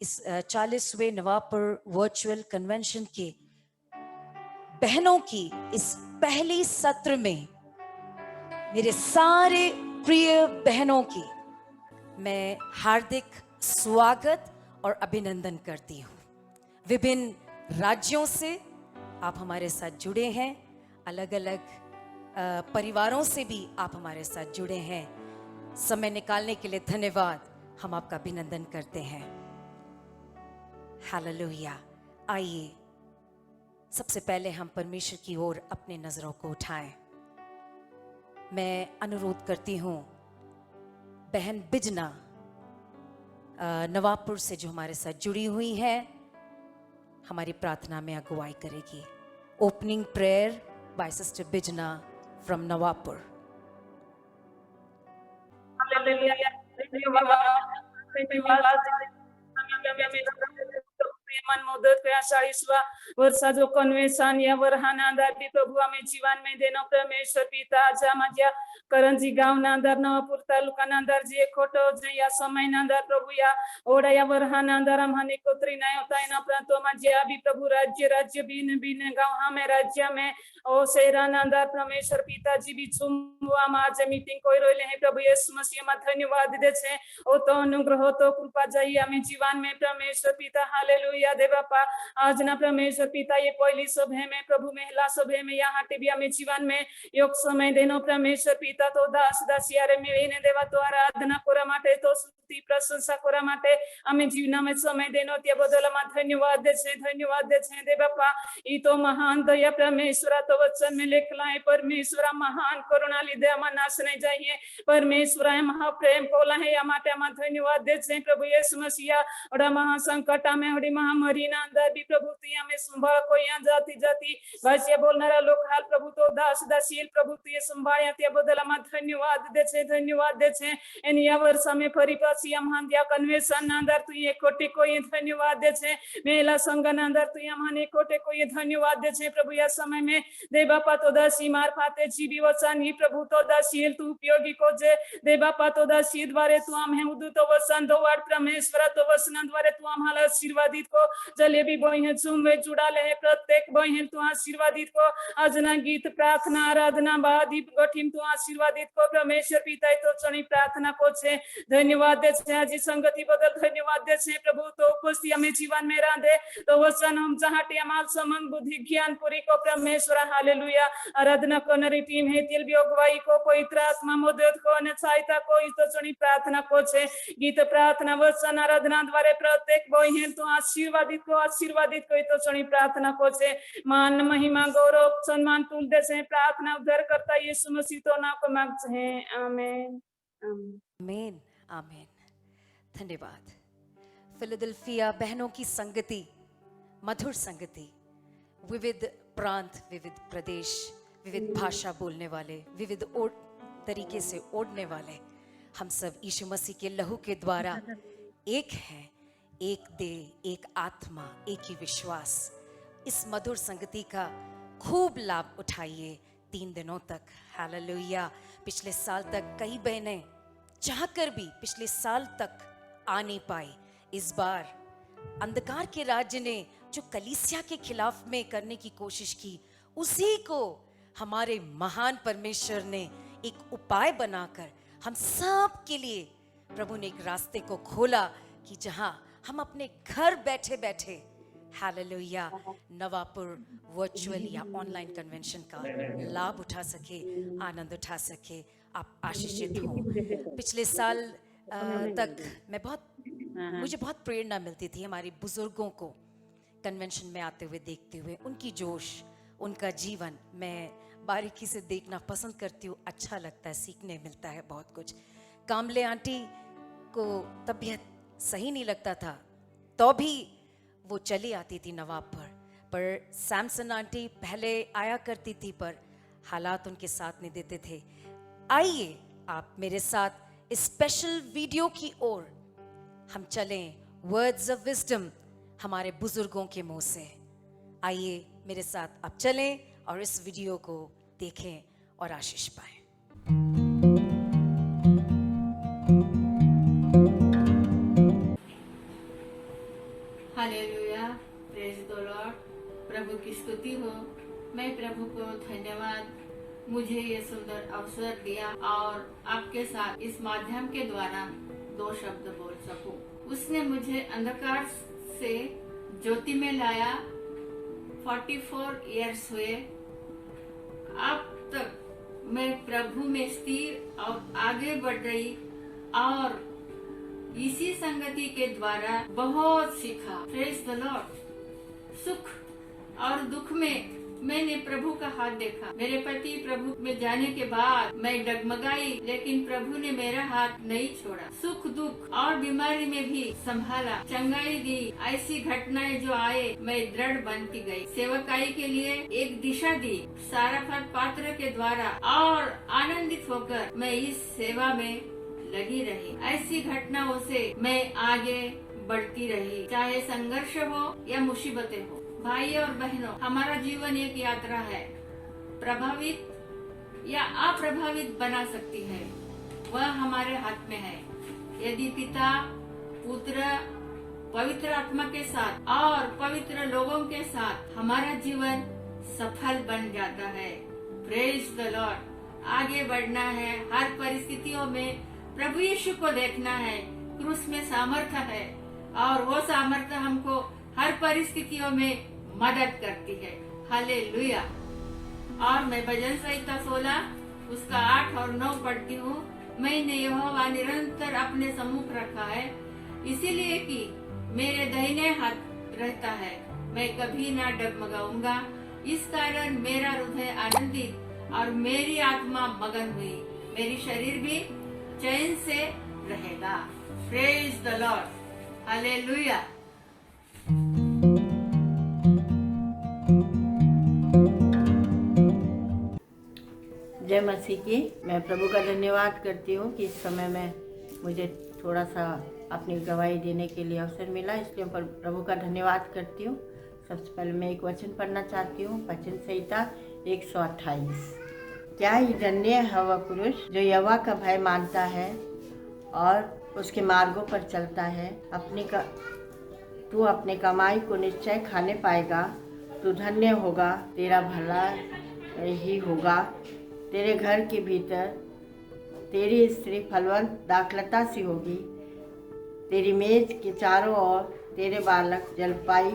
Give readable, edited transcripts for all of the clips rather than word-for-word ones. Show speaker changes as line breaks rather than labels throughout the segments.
इस 40वें Navapur virtual convention के बहनों की इस पहली सत्र में मेरे सारे प्रिय बहनों की मैं हार्दिक स्वागत और अभिनंदन करती हूँ। विभिन्न राज्यों से आप हमारे साथ जुड़े हैं, अलग अलग परिवारों से भी आप हमारे साथ जुड़े हैं। समय निकालने के लिए धन्यवाद, हम आपका अभिनंदन करते हैं। हालेलुया। आइए सबसे पहले हम परमेश्वर की ओर अपनी नजरों को उठाएं। मैं अनुरोध करती हूँ बहन बिजना नवापुर से जो हमारे साथ जुड़ी हुई है, हमारी प्रार्थना में अगुवाई करेगी। Opening prayer by sister Bijna from Navapur.
मन मोदत कया 40वां वर्षा जो कन्वेंशन या वरहाना अंदर भी प्रभु हमें जीवन में देनो परमेश्वर पिता आजा मजा करंजी गांव ना अंदर नवापुर तालुका ना अंदर जे खोटो जे या समय ना अंदर प्रभु या ओड़ा या वरहाना अंदर हम हने कोतरी ना होता है ना प्रांतों में जे अभी प्रभु राज्य बीन बीन गांव हमें राज्य में ओ शहरा ना अंदर परमेश्वर पिता जी भी चुमवा माज मीटिंग कोई रोले हैं प्रभु यीशु मसीह में धन्यवाद दे छे ओ तो अनुग्रह तो कृपा जाइए हमें जीवन में परमेश्वर पिता हालेलुया दे बापा आज ना परमेश्वर पिता ये पहली सभा में प्रभु महिला सभा में यहाँ टीवी हमें जीवन में योग समय देनो परमेश्वर पिता तो दास दासिया रे मिलीने देवा तो आराधना कोरा माटे तो स्तुति प्रशंसा कोरा माटे हमें जीवन में समय देनो त्या बदल में धन्यवाद दे छे दे बापा ई तो महान दया परमेश्वर तो वचन में लिखला है परमेश्वर महान करुणा लीधे हम नाश नहीं जाइए परमेश्वर महाप्रेम कोला है या माटे हम धन्यवाद दे छे प्रभु यीशु मसीह और महासंकट में और महामारी ना अंदर भी प्रभु तू हमें संभाल कोई यहाँ जाति जाति भाषा बोलनारा लोग हाल प्रभु तो दास दासील प्रभु तू संभाया त्या बदल हम धन्यवाद दे छे एन या वर्ष में फरी पासी हम दिया कन्वेंशन ना अंदर तू ये कोटि को ये धन्यवाद दे छे मेला संघ ना अंदर तू हम कोटे को ये धन्यवाद दे छे प्रभु या समय में दे बापा तो दासी मार पाते जीवी वचन ही प्रभु तो दासील तू उपयोगी को जे दे बापा तो दासी द्वारे तू हम है उदू तो वचन दो वार परमेश्वर तो वचन द्वारे तू हमारा आशीर्वादित को जलेबी बहन चुमे जुड़ा ले प्रत्येक बहन तू आशीर्वादित को अजना गीत प्रार्थना आराधना बादीप गठिन तू आशीर्वादित को परमेश्वर पिता तो चणी प्रार्थना को छे धन्यवाद दे छे आज संगति बदल धन्यवाद दे छे प्रभु तो उपस्थिति हमें जीवन में रांधे तो वचन हम जहाटे हमार समन बुद्धि ज्ञान पूरी को परमेश्वर हालेलुया आराधना करने टीम है तिल अगुवाई को पवित्र आत्मा मदद को ने सहायता को इस तो चणी प्रार्थना को छे गीत प्रार्थना वचन आराधना द्वारा प्रत्येक बहन तो आशीर्वादित को तो चणी प्रार्थना को छे मान महिमा गौरव सम्मान तुल दे छे प्रार्थना उद्धार करता यीशु मसीह तो नाम को मांग छे आमीन
आमीन आमीन। धन्यवाद। फिलाडेल्फिया बहनों की संगति, मधुर संगति, विविध प्रांत, विविध प्रदेश, विविध भाषा बोलने वाले, विविध तरीके से ओढ़ने वाले, हम सब यीशु मसीह के लहू के द्वारा एक हैं, एक देह, एक आत्मा, एक ही विश्वास। इस मधुर संगति का खूब लाभ उठाइए 3 दिनों तक। हालेलुया। पिछले साल तक कई बहनें चाहकर भी पिछले साल तक आ नहीं पाई। इस बार अंधकार के राज्य ने जो कलीसिया के खिलाफ में करने की कोशिश की, उसी को हमारे महान परमेश्वर ने एक उपाय बनाकर हम सब के लिए प्रभु ने एक रास्ते को खोला कि जहां हम अपने घर बैठे बैठे हालेलुया नवापुर वर्चुअल या ऑनलाइन कन्वेंशन का लाभ उठा सके, आनंद उठा सके, आप आशीषित हो। पिछले साल तक मुझे बहुत प्रेरणा मिलती थी हमारे बुजुर्गों को कन्वेंशन में आते हुए देखते हुए, उनकी जोश, उनका जीवन मैं बारीकी से देखना पसंद करती हूँ। अच्छा लगता है, सीखने मिलता है बहुत कुछ। कामले आंटी को तबीयत सही नहीं लगता था तो भी वो चली आती थी नवाब पर सैमसन आंटी पहले आया करती थी पर हालात उनके साथ नहीं देते थे। आइए आप मेरे साथ इस स्पेशल वीडियो की ओर हम चलें, वर्ड्स ऑफ विजडम हमारे बुजुर्गों के मुंह से। आइए मेरे साथ आप चलें और इस वीडियो को देखें और आशीष पाएं।
Hallelujah, praise the Lord. प्रभु की स्तुति हो। मैं प्रभु को धन्यवाद, मुझे ये सुंदर अवसर दिया और आपके साथ इस माध्यम के द्वारा 2 शब्द बोल सकूं। उसने मुझे अंधकार से ज्योति में लाया। 44 इयर्स हुए अब तक मैं प्रभु में स्थिर और आगे बढ़ रही और इसी संगति के द्वारा बहुत सीखा। Praise the Lord. सुख और दुख में मैंने प्रभु का हाथ देखा। मेरे पति प्रभु में जाने के बाद मैं डगमगाई, लेकिन प्रभु ने मेरा हाथ नहीं छोड़ा। सुख दुख और बीमारी में भी संभाला, चंगाई दी। ऐसी घटनाएं जो आए मैं दृढ़ बनती गई। सेवकाई के लिए एक दिशा दी साराफत पात्र के द्वारा और आनंदित होकर मैं इस सेवा में लगी रही। ऐसी घटनाओं से मैं आगे बढ़ती रही, चाहे संघर्ष हो या मुसीबतें हो। भाई और बहनों, हमारा जीवन एक यात्रा है, प्रभावित या अप्रभावित बना सकती है, वह हमारे हाथ में है। यदि पिता पुत्र पवित्र आत्मा के साथ और पवित्र लोगों के साथ हमारा जीवन सफल बन जाता है। Praise the Lord. आगे बढ़ना है, हर परिस्थितियों में प्रभु यीशु को देखना है। क्रूस में सामर्थ्य है और वो सामर्थ्य हमको हर परिस्थितियों में मदद करती है। हालेलुया। और मैं भजन संहिता 16 उसका 8 और 9 पढ़ती हूँ। मैंने यहोवा निरंतर अपने सम्मुख रखा है, इसीलिए कि मेरे दाहिने हाथ रहता है, मैं कभी ना डगमगाऊंगा। इस कारण मेरा हृदय आनंदित और मेरी आत्मा मगन हुई, मेरी शरीर भी चैन से रहेगा। Praise the Lord. हालेलुया।
जय मसीह की। मैं प्रभु का धन्यवाद करती हूँ कि इस समय में मुझे थोड़ा सा अपनी गवाही देने के लिए अवसर मिला, इसलिए प्रभु का धन्यवाद करती हूँ। सबसे पहले मैं एक वचन पढ़ना चाहती हूँ, भजन संहिता 128। क्या ही धन्य है वह पुरुष जो यहोवा का भय मानता है और उसके मार्गों पर चलता है। तू अपने कमाई को निश्चय खाने पाएगा। तू धन्य होगा, तेरा भला ही होगा। तेरे घर के भीतर तेरी स्त्री फलवंत दाखलता सी होगी। तेरी मेज के चारों ओर तेरे बालक जलपाई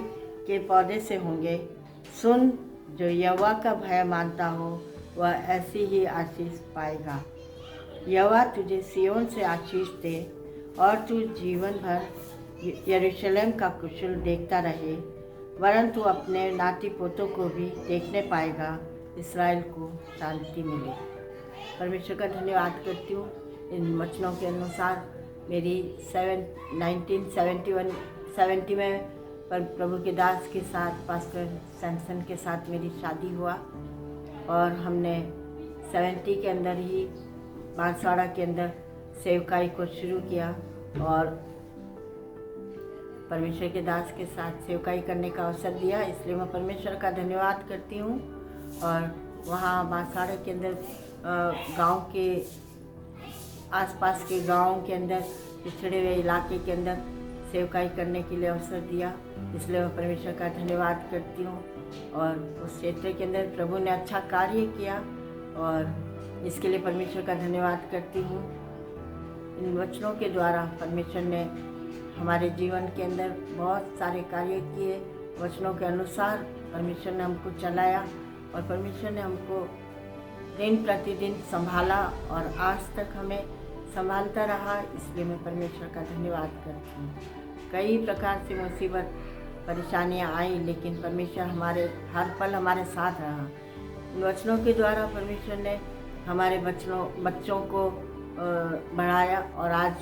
के पौधे से होंगे। सुन, जो यहोवा का भय मानता हो वह ऐसी ही आशीष पाएगा। यहोवा तुझे सिय्योन से आशीष दे और तू जीवन भर यरूशलेम का कुशल देखता रहे, वरन तू अपने नाती पोतों को भी देखने पाएगा। इस्राएल को शांति मिले। परमेश्वर का धन्यवाद करती हूँ। इन वचनों के अनुसार मेरी 1970 में प्रभु के दास के साथ, पास्टर सैमसन के साथ मेरी शादी हुआ और हमने 70 के अंदर ही बांसवाड़ा के अंदर सेवकाई को शुरू किया और परमेश्वर के दास के साथ सेवकाई करने का अवसर दिया, इसलिए मैं परमेश्वर का धन्यवाद करती हूँ। और वहाँ बांसवाड़ा के अंदर गांव के आसपास के गाँव के अंदर पिछड़े हुए इलाके के अंदर सेवकाई करने के लिए अवसर दिया, इसलिए मैं परमेश्वर का धन्यवाद करती हूँ। और उस क्षेत्र के अंदर प्रभु ने अच्छा कार्य किया और इसके लिए परमेश्वर का धन्यवाद करती हूँ। इन वचनों के द्वारा परमेश्वर ने हमारे जीवन के अंदर बहुत सारे कार्य किए। वचनों के अनुसार परमेश्वर ने हमको चलाया और परमेश्वर ने हमको दिन प्रतिदिन संभाला और आज तक हमें संभालता रहा, इसलिए मैं परमेश्वर का धन्यवाद करती हूँ। कई प्रकार से मुसीबत परेशानियाँ आई, लेकिन परमेश्वर हमारे हर पल हमारे साथ रहा। इन वचनों के द्वारा परमेश्वर ने हमारे बच्चों को बढ़ाया और आज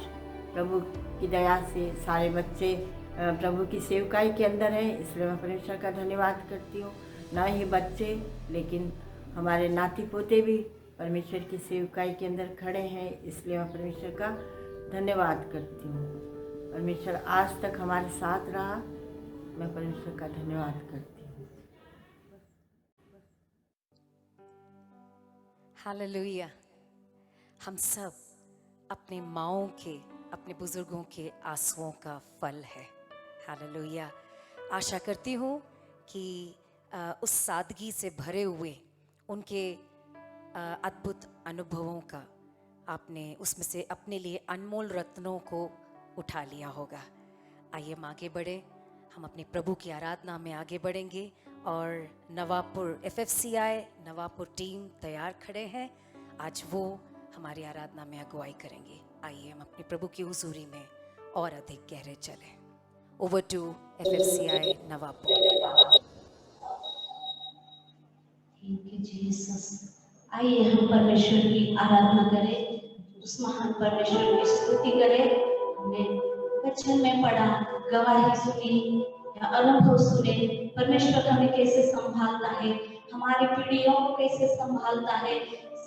प्रभु की दया से सारे बच्चे प्रभु की सेवकाई के अंदर हैं, इसलिए मैं परमेश्वर का धन्यवाद करती हूँ। ना ही बच्चे लेकिन हमारे नाती पोते भी परमेश्वर की सेवकाई के अंदर खड़े हैं, इसलिए मैं परमेश्वर का धन्यवाद करती हूँ। परमेश्वर आज तक हमारे साथ रहा, मैं परमेश्वर का धन्यवाद करती हूँ।
हालेलुया। हम सब अपने माँओं के, अपने बुजुर्गों के आंसुओं का फल है। हालेलुया। आशा करती हूँ कि उस सादगी से भरे हुए उनके अद्भुत अनुभवों का आपने उसमें से अपने लिए अनमोल रत्नों को उठा लिया होगा। आइए हम आगे बढ़े, हम अपने प्रभु की आराधना में आगे बढ़ेंगे और नवापुर FFCI नवापुर टीम तैयार खड़े हैं। आज वो हमारी आराधना में अगुवाई करेंगे। आइए हम अपने प्रभु की हुजूरी में और अधिक गहरे चलें। Over to FFCI Navapur.
Thank you Jesus. आइए हम परमेश्वर की आराधना करें, उस महान परमेश्वर की स्तुति करें। हमने वचन में पढ़ा, गवाही सुनी या अनुभव सुने, परमेश्वर हमें कैसे संभालता है, हमारी पीढ़ियों को कैसे संभालता है,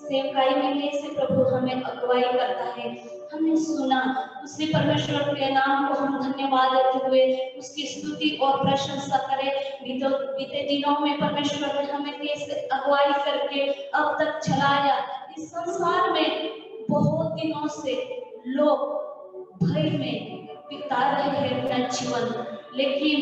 सेवकाई में कैसे प्रभु हमें अगुवाई करता है, हमने सुना। उसी परमेश्वर के नाम को हम धन्यवाद देते हुए उसकी स्तुति और प्रशंसा करें। बीते दिनों में परमेश्वर ने हमें कैसे अगुवाई करके अब तक चलाया। इस संसार में बहुत दिनों से लोग भय में बिता रहे हैं अपना जीवन, लेकिन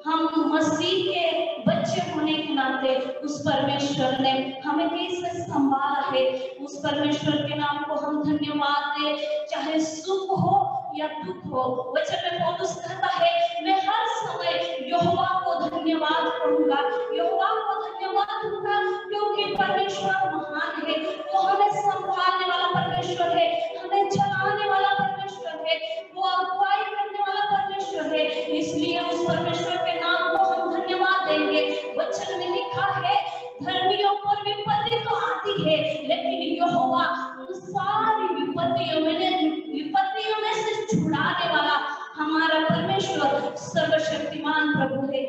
हम मसीह के बच्चे होने के नाते उस परमेश्वर ने हमें कैसे संभाला है। उस परमेश्वर के नाम को हम धन्यवाद दें, चाहे सुख हो या दुख हो। वचन में पौलुस कहता है, मैं हर समय यहोवा को धन्यवाद करूंगा, यहोवा को धन्यवाद दूंगा, क्योंकि परमेश्वर महान है। वो हमें संभालने वाला परमेश्वर है, हमें चलाने वाला परमेश्वर है, वो अगुवाई करने वाला परमेश्वर है। इसलिए उस परमेश्वर के नाम को हम धन्यवाद देंगे। वचन में लिखा है, धर्मियों पर विपत्ति तो आती है, लेकिन यहोवा उन सारी विपत्तियों में से छुड़ाने वाला हमारा परमेश्वर सर्वशक्तिमान प्रभु है।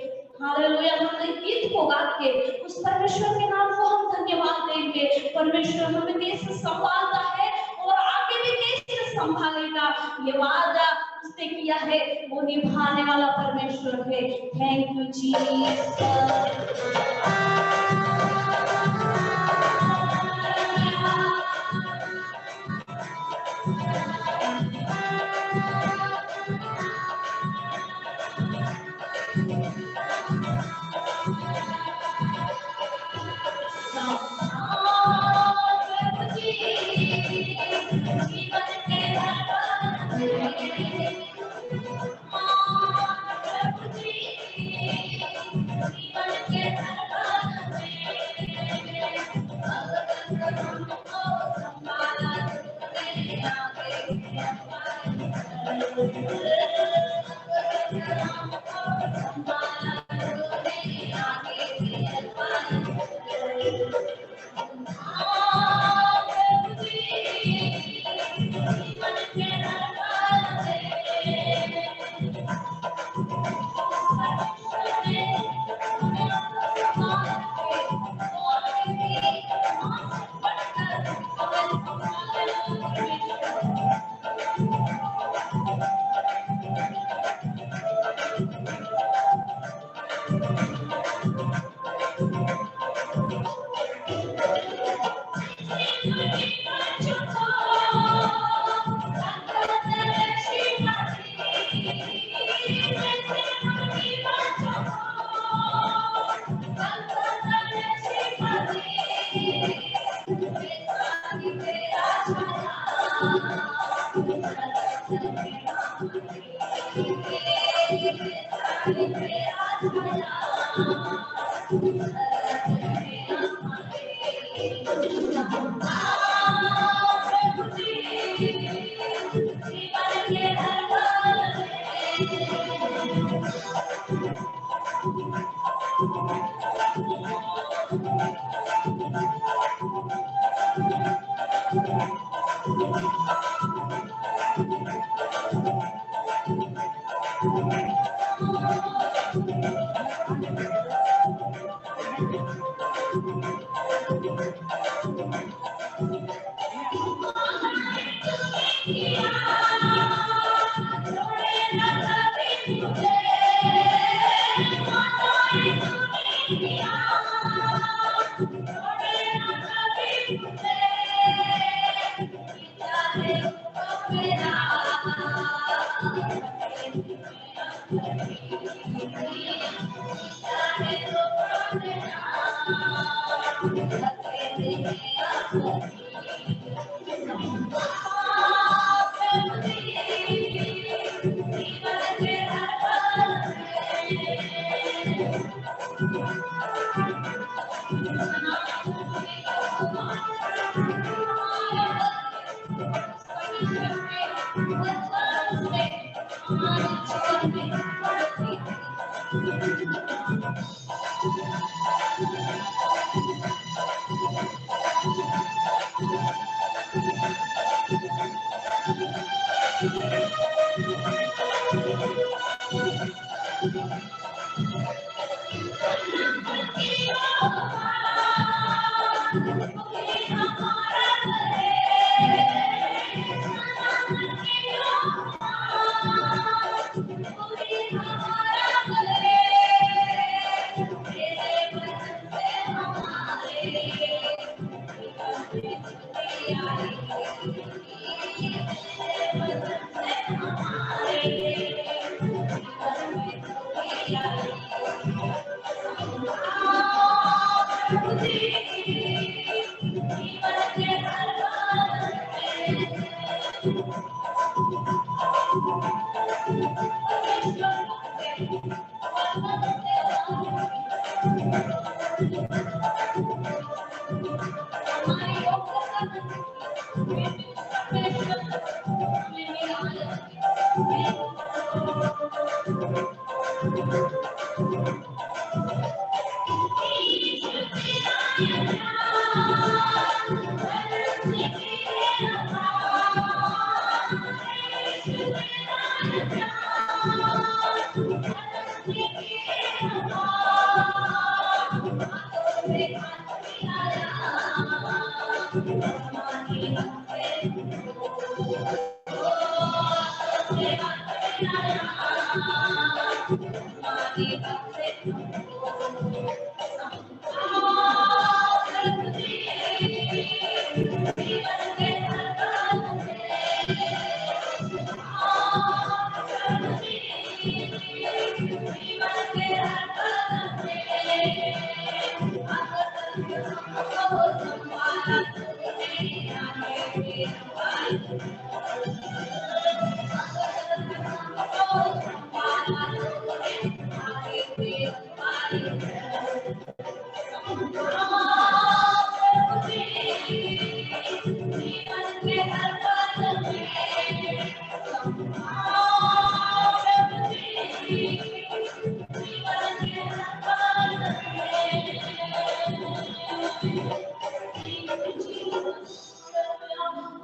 हालेलुया। हम गीत को गा के उस परमेश्वर के नाम को हम धन्यवाद देंगे। परमेश्वर हमें कैसे संभालता है और आगे भी कैसे संभालेगा, ये वादा उसने किया है, वो निभाने वाला परमेश्वर है। Thank you Jesus.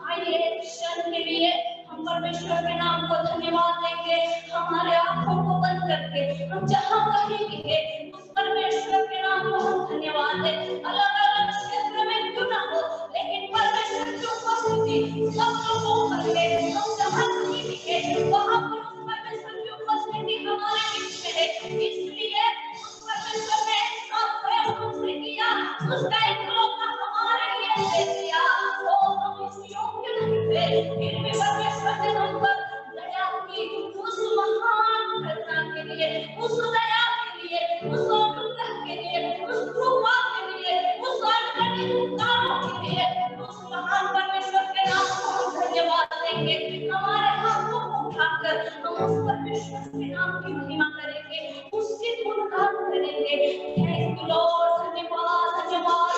आइए क्षण के लिए हम परमेश्वर के नाम को धन्यवाद देंगे। हमारे आंखों को बंद करके हम जहाँ कहेंगे उस परमेश्वर के नाम को हम धन्यवाद दें। अलग अलग क्षेत्र में क्यों ना हो, लेकिन परमेश्वर की उपस्थिति सब लोगों पर है। हम जहाँ कहेंगे वहाँ पर उस परमेश्वर की उपस्थिति हमारे बीच में है। इसलिए उस परमेश्वर ने इतना प्रेम हमसे किया, उसका इकलौता हमारे लिए दे दिया। तो हम इस योग्य नहीं थे, फिर भी परमेश्वर ने हम पर दया की। उस महान घटना के लिए, उस दया के लिए, उस अनुग्रह के लिए, उस कृपा के लिए, उस अनगिनत उपकारों के लिए, उस महान परमेश्वर के नाम को हम धन्यवाद देंगे। हमारे हाथों को उठाकर हम उस परमेश्वर के नाम की महिमा करेंगे, उसके गुणगान करेंगे। थैंक यू लॉर्ड, धन्यवाद धन्यवाद।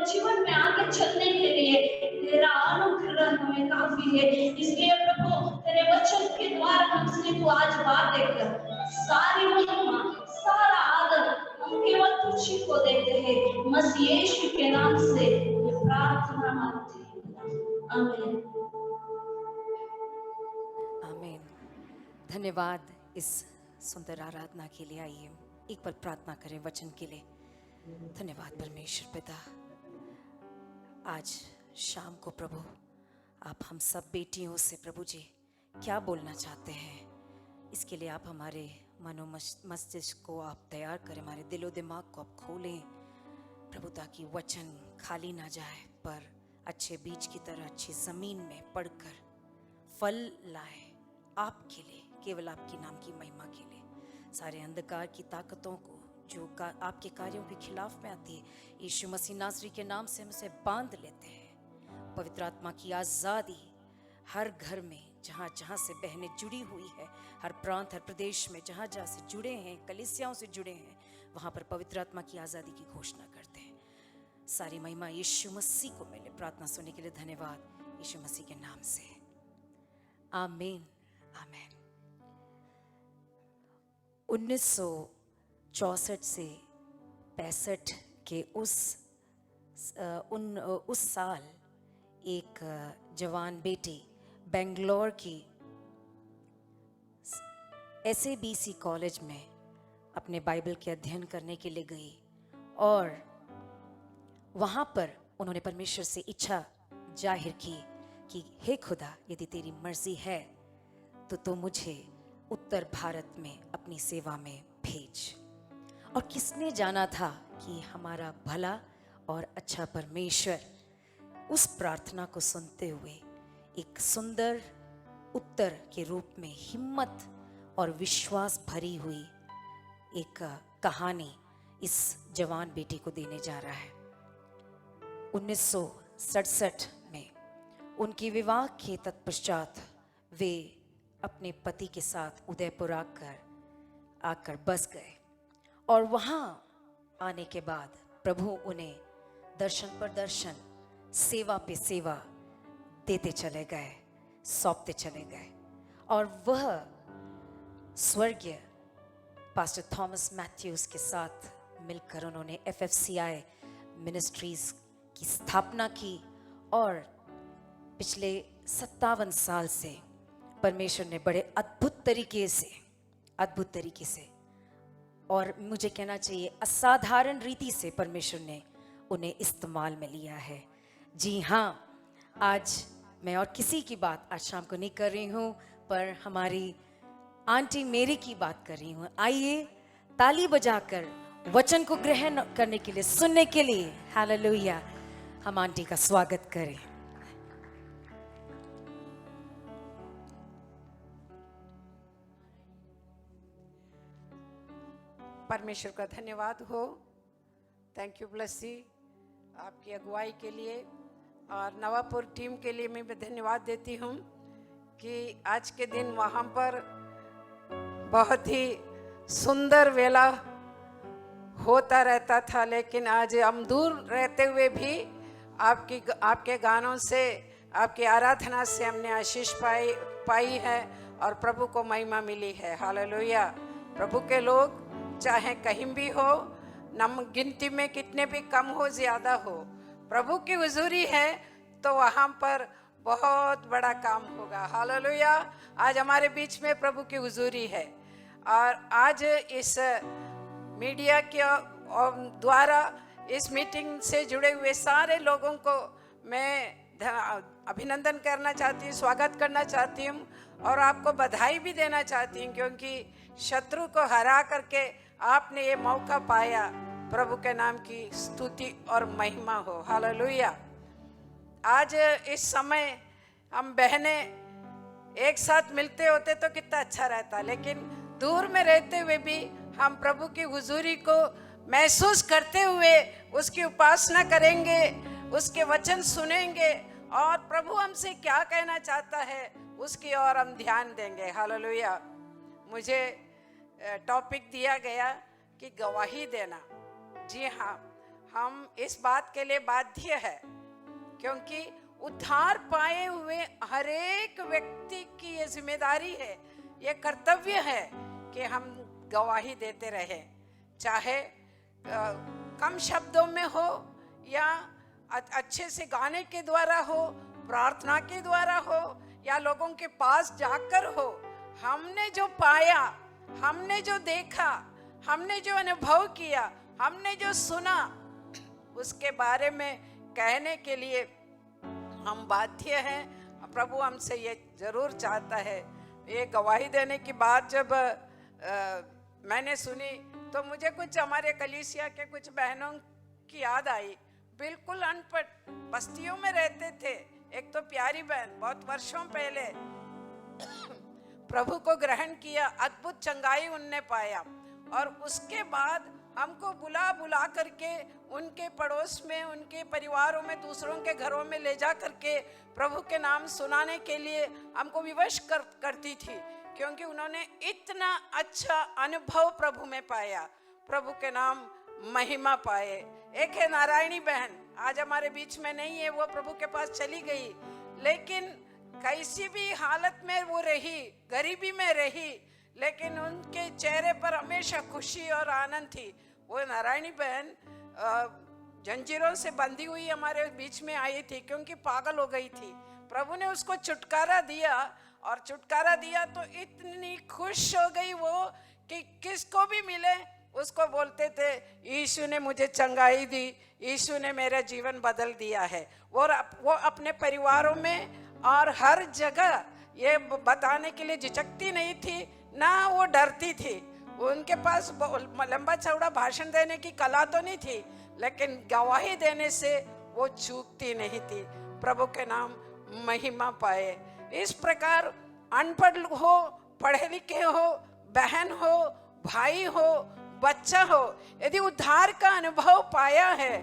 जीवन में आगे चलने के लिए तेरा अनुग्रह वचन हमें काफी है। इसलिए प्रभु तेरे वचन के द्वारा हमसे तू आज बातें कर। सारी महिमा सारा आदर हम केवल तुझी को देते हैं। मसीह यीशु के नाम से ये प्रार्थना मांगते हैं, आमीन।
आमीन। धन्यवाद इस सुंदर आराधना के लिए। आइए एक पल प्रार्थना करें वचन के लिए। धन्यवाद परमेश्वर पिता, आज शाम को प्रभु आप हम सब बेटियों से प्रभु जी क्या बोलना चाहते हैं, इसके लिए आप हमारे मनो मस्तिष्क को आप तैयार करें, हमारे दिलो दिमाग को आप खोलें प्रभु, ताकि वचन खाली ना जाए पर अच्छे बीज की तरह अच्छी ज़मीन में पड़कर फल लाए आपके लिए, केवल आपके नाम की महिमा के लिए। सारे अंधकार की ताकतों को जो आपके कार्यों के खिलाफ में आती है, यीशु मसीह नासरी के नाम से हम उसे बांध लेते हैं। पवित्र आत्मा की आज़ादी हर घर में जहाँ जहाँ से बहनें जुड़ी हुई है, हर प्रांत हर प्रदेश में जहाँ जहाँ से जुड़े हैं, कलीसियाओं से जुड़े हैं, वहाँ पर पवित्र आत्मा की आज़ादी की घोषणा करते हैं। सारी महिमा यीशु मसीह को मिले। प्रार्थना सुनने के लिए धन्यवाद यीशु मसीह के नाम से, आमीन आमीन। 1964 से 65 के उस साल एक जवान बेटी बेंगलोर की SABC कॉलेज में अपने बाइबल के अध्ययन करने के लिए गई और वहाँ पर उन्होंने परमेश्वर से इच्छा जाहिर की कि हे खुदा, यदि तेरी मर्जी है तो मुझे उत्तर भारत में अपनी सेवा में भेज। और किसने जाना था कि हमारा भला और अच्छा परमेश्वर उस प्रार्थना को सुनते हुए एक सुंदर उत्तर के रूप में हिम्मत और विश्वास भरी हुई एक कहानी इस जवान बेटी को देने जा रहा है। 1967 में उनके विवाह के तत्पश्चात वे अपने पति के साथ उदयपुर आकर बस गए और वहाँ आने के बाद प्रभु उन्हें दर्शन पर दर्शन, सेवा पे सेवा देते चले गए, सौंपते चले गए। और वह स्वर्गीय पास्टर थॉमस मैथ्यूज के साथ मिलकर उन्होंने FFCI मिनिस्ट्रीज की स्थापना की और पिछले 57 साल से परमेश्वर ने बड़े अद्भुत तरीके से और मुझे कहना चाहिए असाधारण रीति से परमेश्वर ने उन्हें इस्तेमाल में लिया है। जी हाँ, आज मैं और किसी की बात आज शाम को नहीं कर रही हूँ, पर हमारी आंटी मेरी की बात कर रही हूँ। आइए ताली बजाकर वचन को ग्रहण करने के लिए, सुनने के लिए, हालेलुया, हम आंटी का स्वागत करें।
परमेश्वर का धन्यवाद हो। थैंक यू ब्लेसी, आपकी अगुवाई के लिए और नवापुर टीम के लिए मैं भी धन्यवाद देती हूँ कि आज के दिन वहाँ पर बहुत ही सुंदर वेला होता रहता था, लेकिन आज हम दूर रहते हुए भी आपके गानों से, आपकी आराधना से हमने आशीष पाई है और प्रभु को महिमा मिली है। हालेलुया। प्रभु के लोग चाहे कहीं भी हो, नम गिनती में कितने भी कम हो ज़्यादा हो, प्रभु की हुजूरी है तो वहाँ पर बहुत बड़ा काम होगा। हालेलुया। आज हमारे बीच में प्रभु की हुजूरी है और आज इस मीडिया के द्वारा इस मीटिंग से जुड़े हुए सारे लोगों को मैं अभिनंदन करना चाहती हूँ, स्वागत करना चाहती हूँ और आपको बधाई भी देना चाहती हूँ, क्योंकि शत्रु को हरा करके आपने ये मौका पाया। प्रभु के नाम की स्तुति और महिमा हो। हालेलुया। आज इस समय हम बहनें एक साथ मिलते होते तो कितना अच्छा रहता, लेकिन दूर में रहते हुए भी हम प्रभु की हुजूरी को महसूस करते हुए उसकी उपासना करेंगे, उसके वचन सुनेंगे और प्रभु हमसे क्या कहना चाहता है उसकी ओर हम ध्यान देंगे। हालेलुया। मुझे टॉपिक दिया गया कि गवाही देना। जी हाँ, हम इस बात के लिए बाध्य है क्योंकि उद्धार पाए हुए हर एक व्यक्ति की ये जिम्मेदारी है, ये कर्तव्य है कि हम गवाही देते रहे, चाहे कम शब्दों में हो या अच्छे से गाने के द्वारा हो, प्रार्थना के द्वारा हो या लोगों के पास जाकर हो। हमने जो पाया, हमने जो देखा, हमने जो अनुभव किया, हमने जो सुना, उसके बारे में कहने के लिए हम बाध्य हैं। प्रभु हमसे ये जरूर चाहता है। ये गवाही देने की बात जब मैंने सुनी तो मुझे कुछ हमारे कलीसिया के कुछ बहनों की याद आई। बिल्कुल अनपढ़, बस्तियों में रहते थे। एक तो प्यारी बहन बहुत वर्षों पहले प्रभु को ग्रहण किया, अद्भुत चंगाई उनने पाया, और उसके बाद हमको बुला बुला करके उनके पड़ोस में, उनके परिवारों में, दूसरों के घरों में ले जा करके प्रभु के नाम सुनाने के लिए हमको विवश करती थी, क्योंकि उन्होंने इतना अच्छा अनुभव प्रभु में पाया, प्रभु के नाम महिमा पाए। एक है नारायणी बहन, आज हमारे बीच में नहीं है, वो प्रभु के पास चली गई, लेकिन कैसी भी हालत में वो रही, गरीबी में रही, लेकिन उनके चेहरे पर हमेशा खुशी और आनंद थी। वो नारायणी बहन जंजीरों से बंधी हुई हमारे बीच में आई थी, क्योंकि पागल हो गई थी। प्रभु ने उसको छुटकारा दिया, और छुटकारा दिया तो इतनी खुश हो गई वो कि किसको भी मिले उसको बोलते थे, यीशु ने मुझे चंगाई दी, यीशु ने मेरा जीवन बदल दिया है। वो अपने परिवारों में और हर जगह ये बताने के लिए झिझकती नहीं थी, ना वो डरती थी। उनके पास लंबा चौड़ा भाषण देने की कला तो नहीं थी, लेकिन गवाही देने से वो चूकती नहीं थी। प्रभु के नाम महिमा पाए। इस प्रकार अनपढ़ हो, पढ़े लिखे हो, बहन हो, भाई हो, बच्चा हो, यदि उद्धार का अनुभव पाया है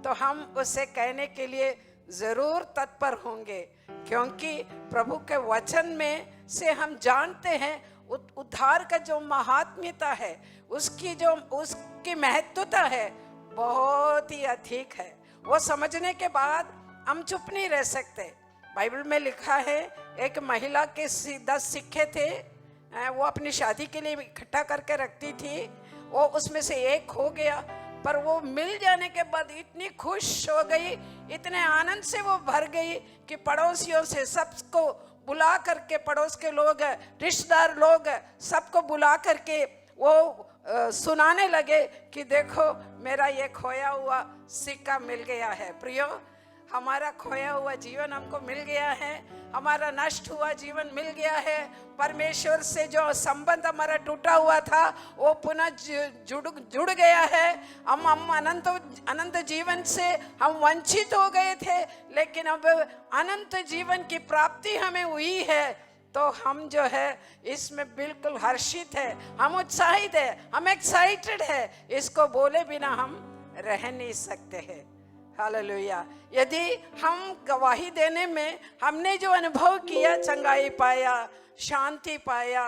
तो हम उसे कहने के लिए जरूर तत्पर होंगे, क्योंकि प्रभु के वचन में से हम जानते हैं उद्धार का जो महात्म्यता है, उसकी महत्वता है, बहुत ही अधिक है। वो समझने के बाद हम चुप नहीं रह सकते। बाइबल में लिखा है, एक महिला के 10 सिक्के थे, वो अपनी शादी के लिए इकट्ठा करके रखती थी। वो उसमें से एक खो गया, पर वो मिल जाने के बाद इतनी खुश हो गई, इतने आनंद से वो भर गई कि पड़ोसियों से सबको बुला करके, पड़ोस के लोग, रिश्तेदार लोग, सबको बुला करके वो सुनाने लगे कि देखो मेरा ये खोया हुआ सिक्का मिल गया है। प्रियो, हमारा खोया हुआ जीवन हमको मिल गया है, हमारा नष्ट हुआ जीवन मिल गया है। परमेश्वर से जो संबंध हमारा टूटा हुआ था वो पुनः जुड़ गया है। हम अनंत जीवन से हम वंचित हो गए थे, लेकिन अब अनंत जीवन की प्राप्ति हमें हुई है। तो हम जो है इसमें बिल्कुल हर्षित है, हम उत्साहित है, हम एक्साइटेड है। इसको बोले बिना हम रह नहीं सकते हैं। हालेलुया। यदि हम गवाही देने में हमने जो अनुभव किया, चंगाई पाया, शांति पाया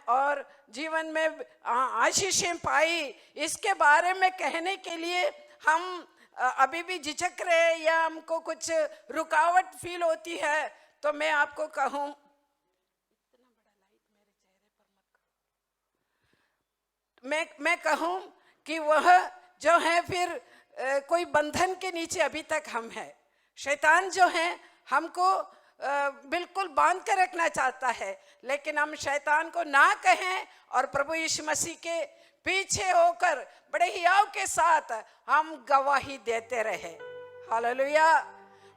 और जीवन में आशीषें पाई, इसके बारे में कहने के लिए हम अभी भी झिझक रहे या हमको कुछ रुकावट फील होती है, तो मैं आपको कहूँ, मैं कहूँ कि वह जो है फिर कोई बंधन के नीचे अभी तक हम हैं। शैतान जो है हमको बिल्कुल बांध कर रखना चाहता है, लेकिन हम शैतान को ना कहें और प्रभु यीशु मसीह के पीछे होकर बड़े हियाव के साथ हम गवाही देते रहे। हालेलुया।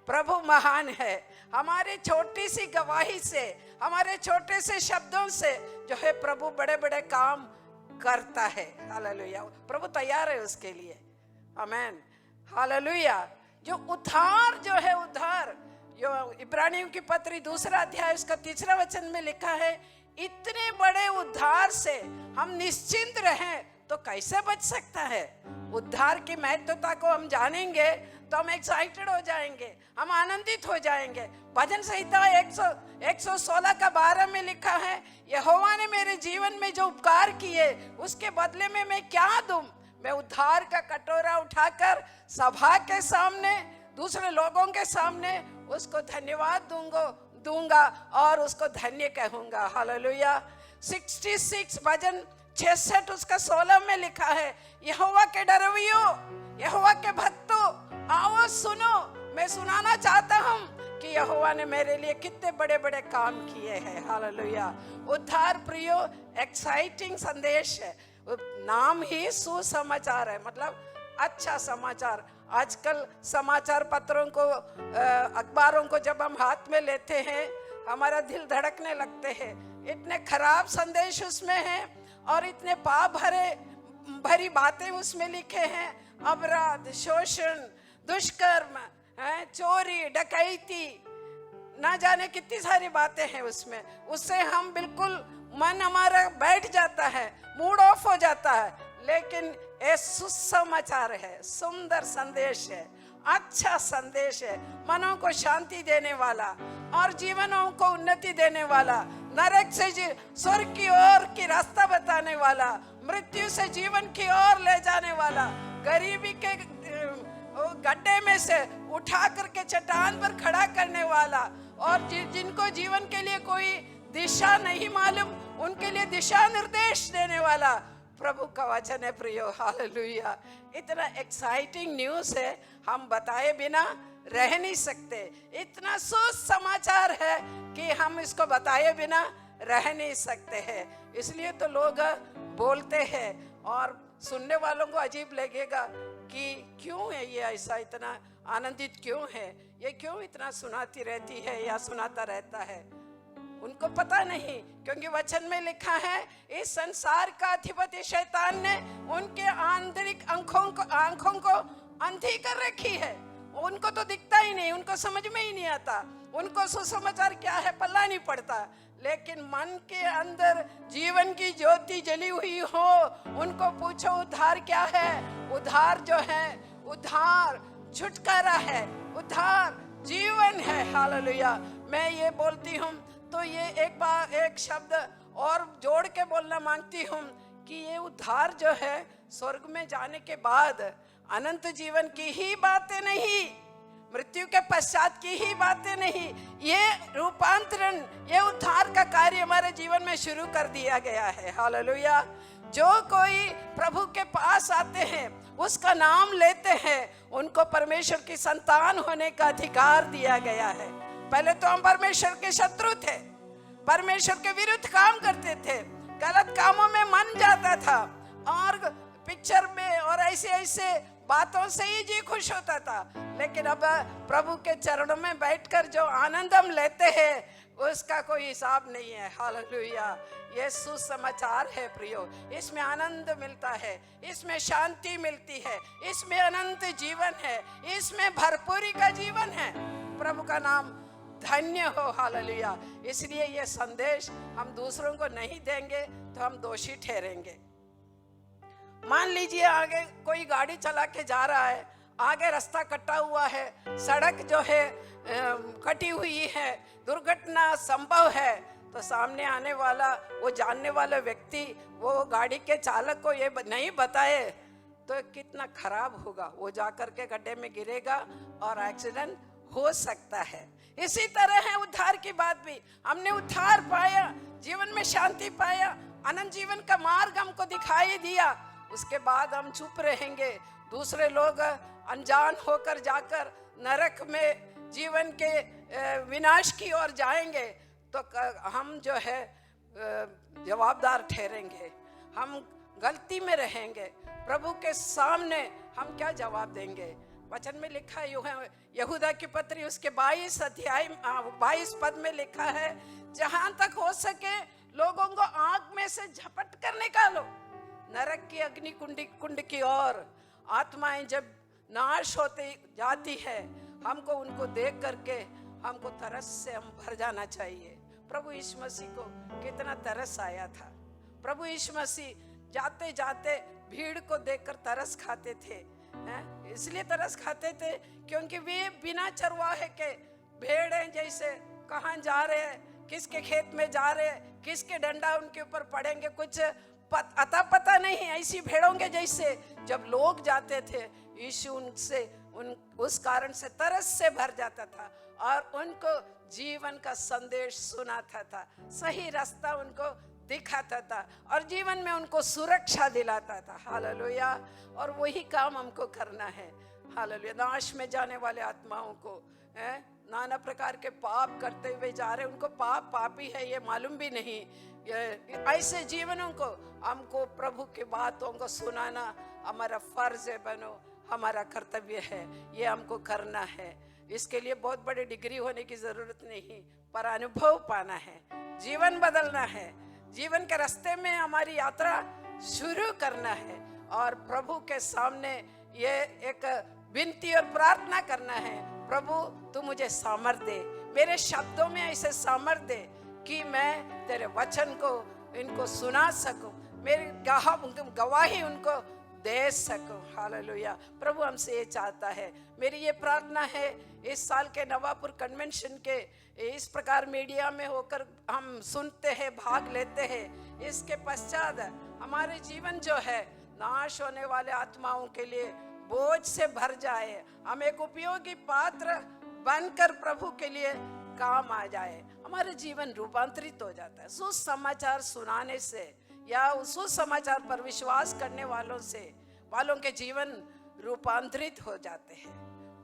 प्रभु महान है। हमारे छोटी सी गवाही से, हमारे छोटे से शब्दों से जो है प्रभु बड़े बड़े काम करता है। हालेलुया। प्रभु तैयार है उसके लिए। आमेन। हालेलुया। जो उद्धार जो है, उद्धार जो इब्रानियों की पत्री 2 अध्याय उसका 3 वचन में लिखा है, इतने बड़े उद्धार से हम निश्चिंत रहें तो कैसे बच सकता है। उद्धार की महत्वता को हम जानेंगे तो हम एक्साइटेड हो जाएंगे, हम आनंदित हो जाएंगे। भजन संहिता 116 का 12 में लिखा है, यहोवा ने मेरे जीवन में जो उपकार किए उसके बदले में मैं क्या दूं। मैं उद्धार का कटोरा उठाकर सभा के सामने दूसरे लोगों के सामने उसको धन्यवाद दूंगा और उसको धन्य कहूंगा। हालेलुया। 66 भजन 66 उसका 16 में लिखा है, यहोवा के डरवियो, यहोवा के भक्तों, आओ सुनो। मैं सुनाना चाहता हूँ कि यहोवा ने मेरे लिए कितने बड़े बड़े काम किए हैं। हालेलुया। उद्धार प्रियो एक्साइटिंग संदेश है। नाम ही सुसमाचार है, मतलब अच्छा समाचार। आजकल समाचार पत्रों को, अखबारों को जब हम हाथ में लेते हैं, हमारा दिल धड़कने लगते हैं। इतने खराब संदेश उसमें हैं और इतने पाप भरी बातें उसमें लिखे हैं। अपराध, शोषण, दुष्कर्म, चोरी, डकैती, ना जाने कितनी सारी बातें हैं उसमें। उससे हम बिल्कुल मन हमारा बैठ जाता है, मूड ऑफ हो जाता है। लेकिन ये सुसमाचार है, सुंदर संदेश है, अच्छा संदेश है, मनों को शांति देने वाला और जीवनों को उन्नति देने वाला, नरक से स्वर्ग की ओर की रास्ता बताने वाला, मृत्यु से जीवन की ओर ले जाने वाला, गरीबी के गड्ढे में से उठा करके चट्टान पर खड़ा करने वाला, और जिनको जीवन के लिए कोई दिशा नहीं मालूम उनके लिए दिशा निर्देश देने वाला प्रभु का वचन है प्रियो। हालेलुया। इतना एक्साइटिंग न्यूज़ है, हम बताए बिना रह नहीं सकते। इतना सुसमाचार है कि हम इसको बताए बिना रह नहीं सकते हैं। इसलिए तो लोग बोलते हैं और सुनने वालों को अजीब लगेगा कि क्यों है ये ऐसा, इतना आनंदित क्यों है, ये क्यों इतना सुनाती रहती है या सुनाता रहता है। उनको पता नहीं, क्योंकि वचन में लिखा है इस संसार का अधिपति शैतान ने उनके आंतरिक आंखों को अंधी कर रखी है। उनको तो दिखता ही नहीं, उनको समझ में ही नहीं आता, उनको सुसमाचार क्या है पल्ला नहीं पड़ता। लेकिन मन के अंदर जीवन की ज्योति जली हुई हो, उनको पूछो उद्धार क्या है। उद्धार जो है, उद्धार छुटकारा है, उद्धार जीवन है। हालेलुया। मैं ये बोलती हूँ तो ये एक शब्द और जोड़ के बोलना मांगती हूँ कि ये उद्धार जो है स्वर्ग में जाने के बाद अनंत जीवन की ही बातें नहीं, मृत्यु के पश्चात की ही बातें नहीं, ये रूपांतरण, ये उद्धार का कार्य हमारे जीवन में शुरू कर दिया गया है। हालेलुया। जो कोई प्रभु के पास आते हैं, उसका नाम लेते हैं, उनको परमेश्वर की संतान होने का अधिकार दिया गया है। पहले तो हम परमेश्वर के शत्रु थे, परमेश्वर के विरुद्ध काम करते थे, गलत कामों में मन जाता था और पिक्चर में और ऐसे बातों से ही जी खुश होता था। लेकिन अब प्रभु के चरणों में बैठकर जो आनंद हम लेते हैं उसका कोई हिसाब नहीं है। हालेलुया। ये सुसमाचार है प्रियो, इसमें आनंद मिलता है, इसमें शांति मिलती है, इसमें अनंत जीवन है, इसमें भरपूरी का जीवन है। प्रभु का नाम धन्य हो। हालेलुया। इसलिए ये संदेश हम दूसरों को नहीं देंगे तो हम दोषी ठहरेंगे। मान लीजिए आगे कोई गाड़ी चला के जा रहा है, आगे रास्ता कटा हुआ है, सड़क जो है कटी हुई है, दुर्घटना संभव है, तो सामने आने वाला वो जानने वाला व्यक्ति वो गाड़ी के चालक को ये नहीं बताए तो कितना खराब होगा। वो जाकर के गड्ढे में गिरेगा और एक्सीडेंट हो सकता है। इसी तरह है उद्धार की बात भी। हमने उद्धार पाया, जीवन में शांति पाया, अनंत जीवन का मार्ग हमको दिखाई दिया, उसके बाद हम चुप रहेंगे। दूसरे लोग अनजान होकर जाकर नरक में जीवन के विनाश की ओर जाएंगे तो हम जो है जवाबदार ठहरेंगे, हम गलती में रहेंगे। प्रभु के सामने हम क्या जवाब देंगे। वचन में लिखा है, यहूदा की पत्री उसके 22 अध्याय 22 पद में लिखा है, जहां तक हो सके लोगों को आग में से झपट कर निकालो, नरक की अग्नि कुंड की ओर। आत्माएं जब नाश होती जाती है, हमको उनको देख करके हमको तरस से हम भर जाना चाहिए। प्रभु यीशु मसीह को कितना तरस आया था। प्रभु यीशु मसीह जाते जाते भीड़ को देखकर तरस खाते थे। इसलिए तरस खाते थे क्योंकि वे बिना चरवाहे के भेड़ हैं जैसे, कहाँ जा रहे हैं, किसके खेत में जा रहे हैं, किसके डंडा उनके ऊपर पड़ेंगे, कुछ पता नहीं, ऐसी भेड़ों के जैसे जब लोग जाते थे यीशु उनसे उस कारण से तरस से भर जाता था और उनको जीवन का संदेश सुनाता था, सही रास्ता उनको दिखाता था और जीवन में उनको सुरक्षा दिलाता था। हालेलुया। और वही काम हमको करना है। हालेलुया। नाश में जाने वाले आत्माओं को, नाना प्रकार के पाप करते हुए जा रहे, उनको पापी है ये मालूम भी नहीं, ऐसे जीवनों को हमको प्रभु की बातों को सुनाना हमारा फर्ज है बनो, हमारा कर्तव्य है, ये हमको करना है। इसके लिए बहुत बड़ी डिग्री होने की जरूरत नहीं, पर अनुभव पाना है, जीवन बदलना है, जीवन के रास्ते में हमारी यात्रा शुरू करना है और प्रभु के सामने ये एक विनती और प्रार्थना करना है, प्रभु तू मुझे सामर्थ दे, मेरे शब्दों में ऐसे सामर्थ दे कि मैं तेरे वचन को इनको सुना सकूं, मेरी गवाही उनको दे सकूं। हालेलुया। प्रभु हमसे ये चाहता है। मेरी ये प्रार्थना है, इस साल के नवापुर कन्वेंशन के इस प्रकार मीडिया में होकर हम सुनते हैं, भाग लेते हैं, इसके पश्चात हमारे जीवन जो है नाश होने वाले आत्माओं के लिए बोझ से भर जाए, हम एक उपयोगी पात्र बनकर प्रभु के लिए काम आ जाए, हमारे जीवन रूपांतरित हो जाता है। सुसमाचार सुनाने से या सुसमाचार पर विश्वास करने वालों के जीवन रूपांतरित हो जाते हैं।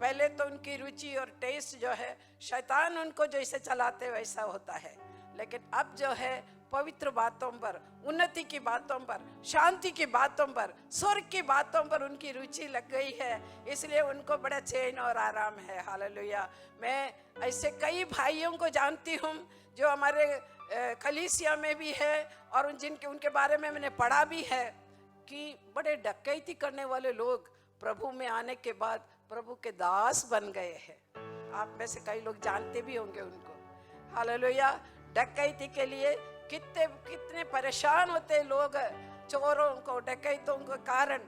पहले तो उनकी रुचि और टेस्ट जो है शैतान उनको जैसे चलाते वैसा होता है, लेकिन अब जो है पवित्र बातों पर, उन्नति की बातों पर, शांति की बातों पर, स्वर्ग की बातों पर उनकी रुचि लग गई है, इसलिए उनको बड़ा चैन और आराम है। हालेलुया। मैं ऐसे कई भाइयों को जानती हूँ जो हमारे कलीसिया में भी है और उनके बारे में मैंने पढ़ा भी है कि बड़े डकैती करने वाले लोग प्रभु में आने के बाद प्रभु के दास बन गए हैं। आप में से कई लोग जानते भी होंगे उनको। हालेलुया। डकैती के लिए कितने परेशान होते लोग, चोरों को, डकैतों के कारण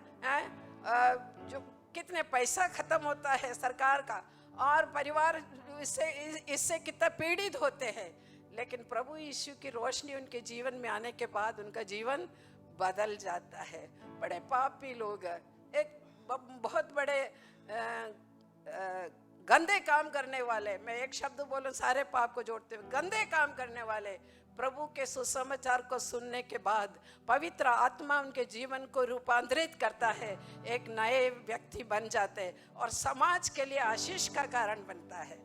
जो कितने पैसा खत्म होता है सरकार का और परिवार इससे कितना पीड़ित होते हैं, लेकिन प्रभु यीशु की रोशनी उनके जीवन में आने के बाद उनका जीवन बदल जाता है। बड़े पापी लोग, एक बहुत बड़े गंदे काम करने वाले, मैं एक शब्द बोलूं सारे पाप को जोड़ते हुए, गंदे काम करने वाले प्रभु के सुसमाचार को सुनने के बाद पवित्र आत्मा उनके जीवन को रूपांतरित करता है, एक नए व्यक्ति बन जाते हैं और समाज के लिए आशीष का कारण बनता है।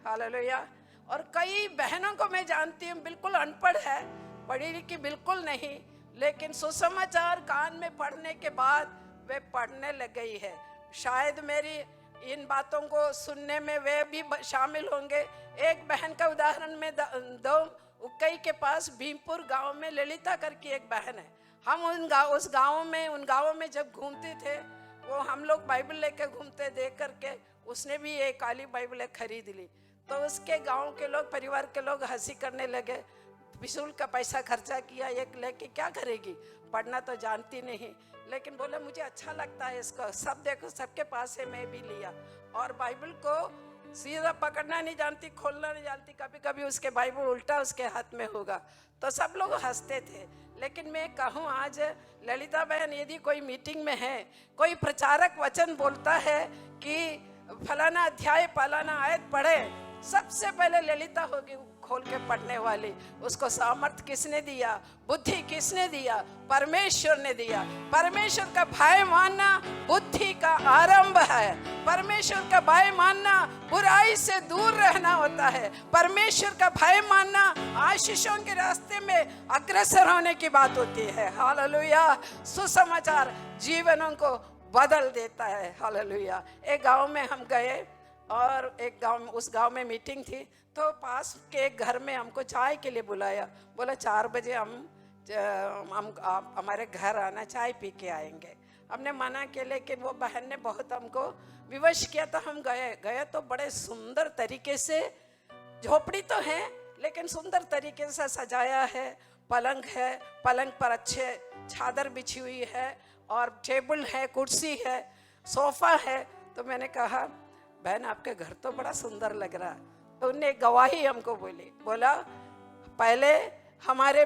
हालेलुया। और कई बहनों को मैं जानती हूँ बिल्कुल अनपढ़ है, पढ़ी लिखी बिल्कुल नहीं, लेकिन सुसमाचार कान में पढ़ने के बाद वे पढ़ने लग गई है। शायद मेरी इन बातों को सुनने में वे भी शामिल होंगे। एक बहन का उदाहरण में दो, उक्कई के पास भीमपुर गांव में ललिता करके एक बहन है। हम उन गांवों में जब घूमते थे, वो हम लोग बाइबल लेके घूमते देख करके उसने भी एक काली बाइबल खरीद ली, तो उसके गांव के लोग, परिवार के लोग हंसी करने लगे, फिजूल का पैसा खर्चा किया, एक लेके क्या करेगी, पढ़ना तो जानती नहीं, लेकिन बोले मुझे अच्छा लगता है इसको, सब देखो सबके पास है, मैं भी लिया। और बाइबल को सीधा पकड़ना नहीं जानती, खोलना नहीं जानती, कभी कभी उसके बाइबल उल्टा उसके हाथ में होगा, तो सब लोग हंसते थे। लेकिन मैं कहूँ आज ललिता बहन यदि कोई मीटिंग में है, कोई प्रचारक वचन बोलता है कि फलाना अध्याय फलाना आयत पढ़े, सबसे पहले ललिता होगी खोल के पढ़ने वाली। उसको सामर्थ्य किसने दिया, बुद्धि किसने दिया? परमेश्वर ने दिया। परमेश्वर का भय मानना बुद्धि का आरंभ है। परमेश्वर का भय मानना बुराई से दूर रहना होता है। परमेश्वर का भय मानना आशीषों के रास्ते में अग्रसर होने की बात होती है। हालेलुया। सुसमाचार जीवनों को बदल देता है। हालेलुया। एक गांव में हम गए और उस गांव में मीटिंग थी, तो पास के एक घर में हमको चाय के लिए बुलाया। बोला 4 बजे हम हमारे घर आना, चाय पी के आएंगे। हमने मना किया, लेकिन वो बहन ने बहुत हमको विवश किया, तो हम गए तो बड़े सुंदर तरीके से, झोपड़ी तो है लेकिन सुंदर तरीके से सजाया है। पलंग है, पलंग पर अच्छे चादर बिछी हुई है और टेबल है, कुर्सी है, सोफा है। तो मैंने कहा बहन आपके घर तो बड़ा सुंदर लग रहा। तो उनने गवाही हमको बोला पहले हमारे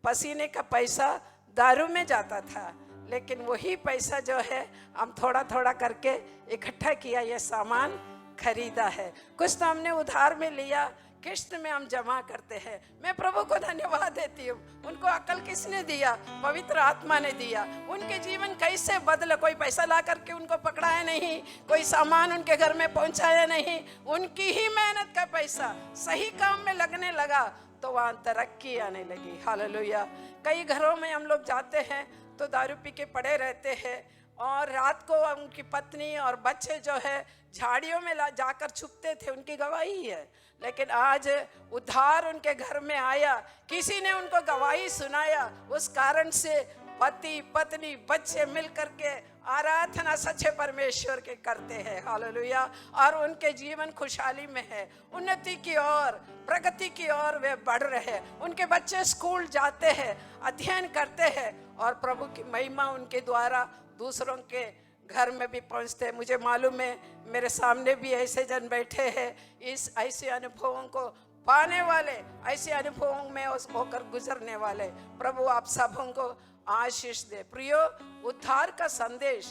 पसीने का पैसा दारू में जाता था, लेकिन वही पैसा जो है हम थोड़ा थोड़ा करके इकट्ठा किया, ये सामान खरीदा है। कुछ तो हमने उधार में लिया, किस्त में हम जमा करते हैं। मैं प्रभु को धन्यवाद देती हूँ। उनको अकल किसने दिया? पवित्र आत्मा ने दिया। उनके जीवन कैसे बदले? कोई पैसा ला करके उनको पकड़ाया नहीं, कोई सामान उनके घर में पहुंचाया नहीं। उनकी ही मेहनत का पैसा सही काम में लगने लगा तो वहाँ तरक्की आने लगी। हालेलुया। कई घरों में हम लोग जाते हैं तो दारू पी के पड़े रहते हैं और रात को उनकी पत्नी और बच्चे जो है झाड़ियों में जाकर छुपते थे, उनकी गवाही है। लेकिन आज उद्धार उनके घर में आया, किसी ने उनको गवाही सुनाया, उस कारण से पति पत्नी बच्चे मिल करके आराधना सच्चे परमेश्वर के करते हैं। हालेलुया। और उनके जीवन खुशहाली में है, उन्नति की ओर, प्रगति की ओर वे बढ़ रहे हैं। उनके बच्चे स्कूल जाते हैं, अध्ययन करते हैं और प्रभु की महिमा उनके द्वारा दूसरों के घर में भी पहुंचते हैं। मुझे मालूम है मेरे सामने भी ऐसे जन बैठे हैं, इस ऐसे अनुभवों को पाने वाले, ऐसे अनुभवों में होकर गुजरने वाले। प्रभु आप सबों को आशीष दे। प्रियो, उद्धार का संदेश,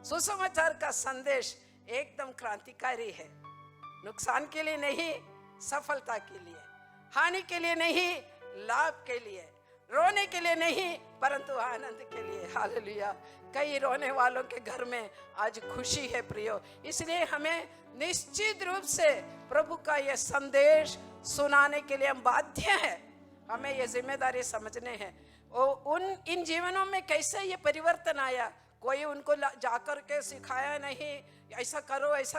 सुसमाचार का संदेश एकदम क्रांतिकारी है। नुकसान के लिए नहीं, सफलता के लिए, हानि के लिए नहीं, लाभ के लिए, रोने के लिए नहीं परंतु आनंद के लिए। हालेलुया। कई रोने वालों के घर में आज खुशी है प्रियो। इसलिए हमें निश्चित रूप से प्रभु का यह संदेश सुनाने के लिए हम बाध्य हैं। हमें ये जिम्मेदारी समझने हैं। और इन जीवनों में कैसे ये परिवर्तन आया, कोई उनको जाकर के सिखाया नहीं, ऐसा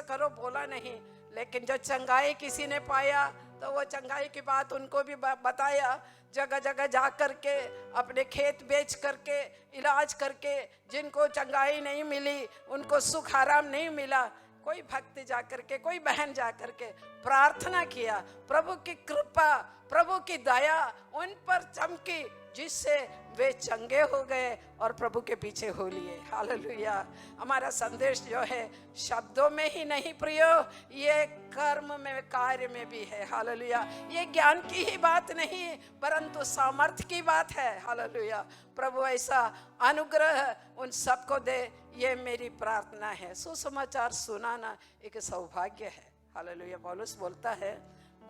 करो बोला नहीं। लेकिन जो चंगाई किसी ने पाया तो वो चंगाई की बात उनको भी बताया। जगह जगह जा करके अपने खेत बेच करके, इलाज करके, जिनको चंगाई नहीं मिली, उनको सुख आराम नहीं मिला, कोई भक्त जा करके, कोई बहन जा करके प्रार्थना किया, प्रभु की कृपा, प्रभु की दया उन पर चमकी, जिससे वे चंगे हो गए और प्रभु के पीछे हो लिए। हालेलुया। हमारा संदेश जो है शब्दों में ही नहीं प्रियो, ये कर्म में, कार्य में भी है। हालेलुया। ये ज्ञान की ही बात नहीं परंतु सामर्थ्य की बात है। हालेलुया। प्रभु ऐसा अनुग्रह उन सबको दे, ये मेरी प्रार्थना है। सुसमाचार सुनाना एक सौभाग्य है। हालेलुया। पौलुस बोलता है,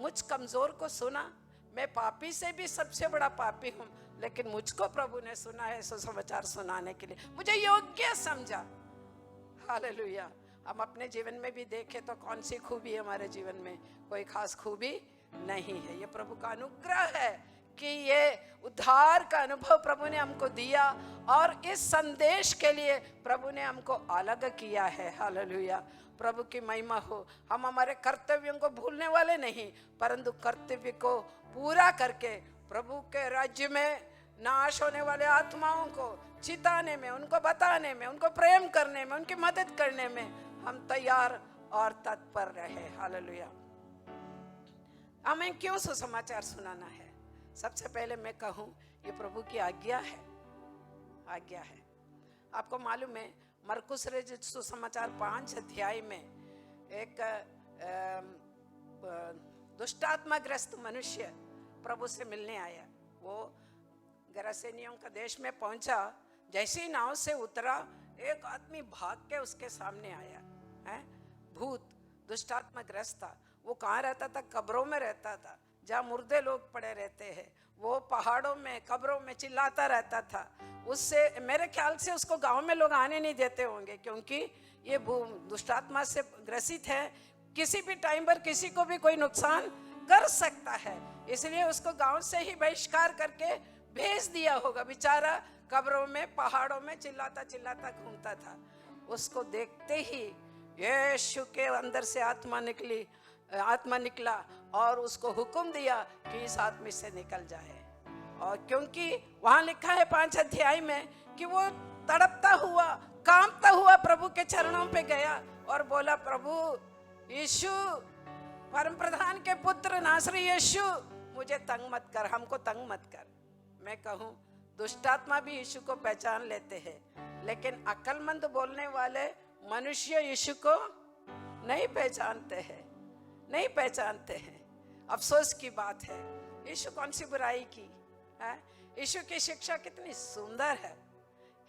मुझ कमजोर को सुना, मैं पापी से भी सबसे बड़ा पापी हूँ, लेकिन मुझको प्रभु ने सुना है सुसमाचार सुनाने के लिए, मुझे योग्य समझा। हालेलुया। हम अपने जीवन में भी देखें तो कौन सी खूबी है हमारे जीवन में? कोई खास खूबी नहीं है। ये प्रभु का अनुग्रह है कि ये उद्धार का अनुभव प्रभु ने हमको दिया और इस संदेश के लिए प्रभु ने हमको अलग किया है। हालेलुया। प्रभु की महिमा हो। हम हमारे कर्तव्यों को भूलने वाले नहीं परंतु कर्तव्य को पूरा करके प्रभु के राज्य में नाश होने वाले आत्माओं को चिताने में, उनको बताने में, उनको प्रेम करने में, उनकी मदद करने में हम तैयार और तत्पर रहे। हालेलुया। हमें क्यों सुसमाचार सुनाना है? सबसे पहले मैं कहूँ, ये प्रभु की आज्ञा है। आज्ञा है। आपको मालूम है मरकुस रचित सुसमाचार 5 अध्याय में एक दुष्टात्माग्रस्त मनुष्य प्रभु से मिलने आया। वो गरासेनियों का देश में पहुंचा, जैसे ही नाव से उतरा एक आदमी भाग के उसके सामने आया है। भूत, दुष्टात्माग्रस्त था। वो कहाँ रहता था? कब्रों में रहता था, जहाँ मुर्दे लोग पड़े रहते हैं। वो पहाड़ों में, कब्रों में चिल्लाता रहता था। उससे मेरे ख्याल से उसको गांव में लोग आने नहीं देते होंगे, क्योंकि ये दुष्टात्मा से ग्रसित है। किसी भी टाइम पर किसी को भी कोई नुकसान कर सकता है, इसलिए उसको गांव से ही बहिष्कार करके भेज दिया होगा। बेचारा कब्रों में, पहाड़ों में चिल्लाता चिल्लाता घूमता था। उसको देखते ही यीशु के अंदर से आत्मा निकला और उसको हुक्म दिया कि इस आदमी से निकल जाए। और क्योंकि वहां लिखा है 5 अध्याय में कि वो तड़पता हुआ, कांपता हुआ प्रभु के चरणों पे गया और बोला, प्रभु यीशु, परम प्रधान के पुत्र नासरी यीशु, मुझे तंग मत कर, हमको तंग मत कर। मैं कहूँ दुष्टात्मा भी यीशु को पहचान लेते हैं, लेकिन अक्लमंद बोलने वाले मनुष्य यीशु को नहीं पहचानते हैं। अफसोस की बात है। यीशु कौन सी बुराई की है? यीशु की शिक्षा कितनी सुंदर है,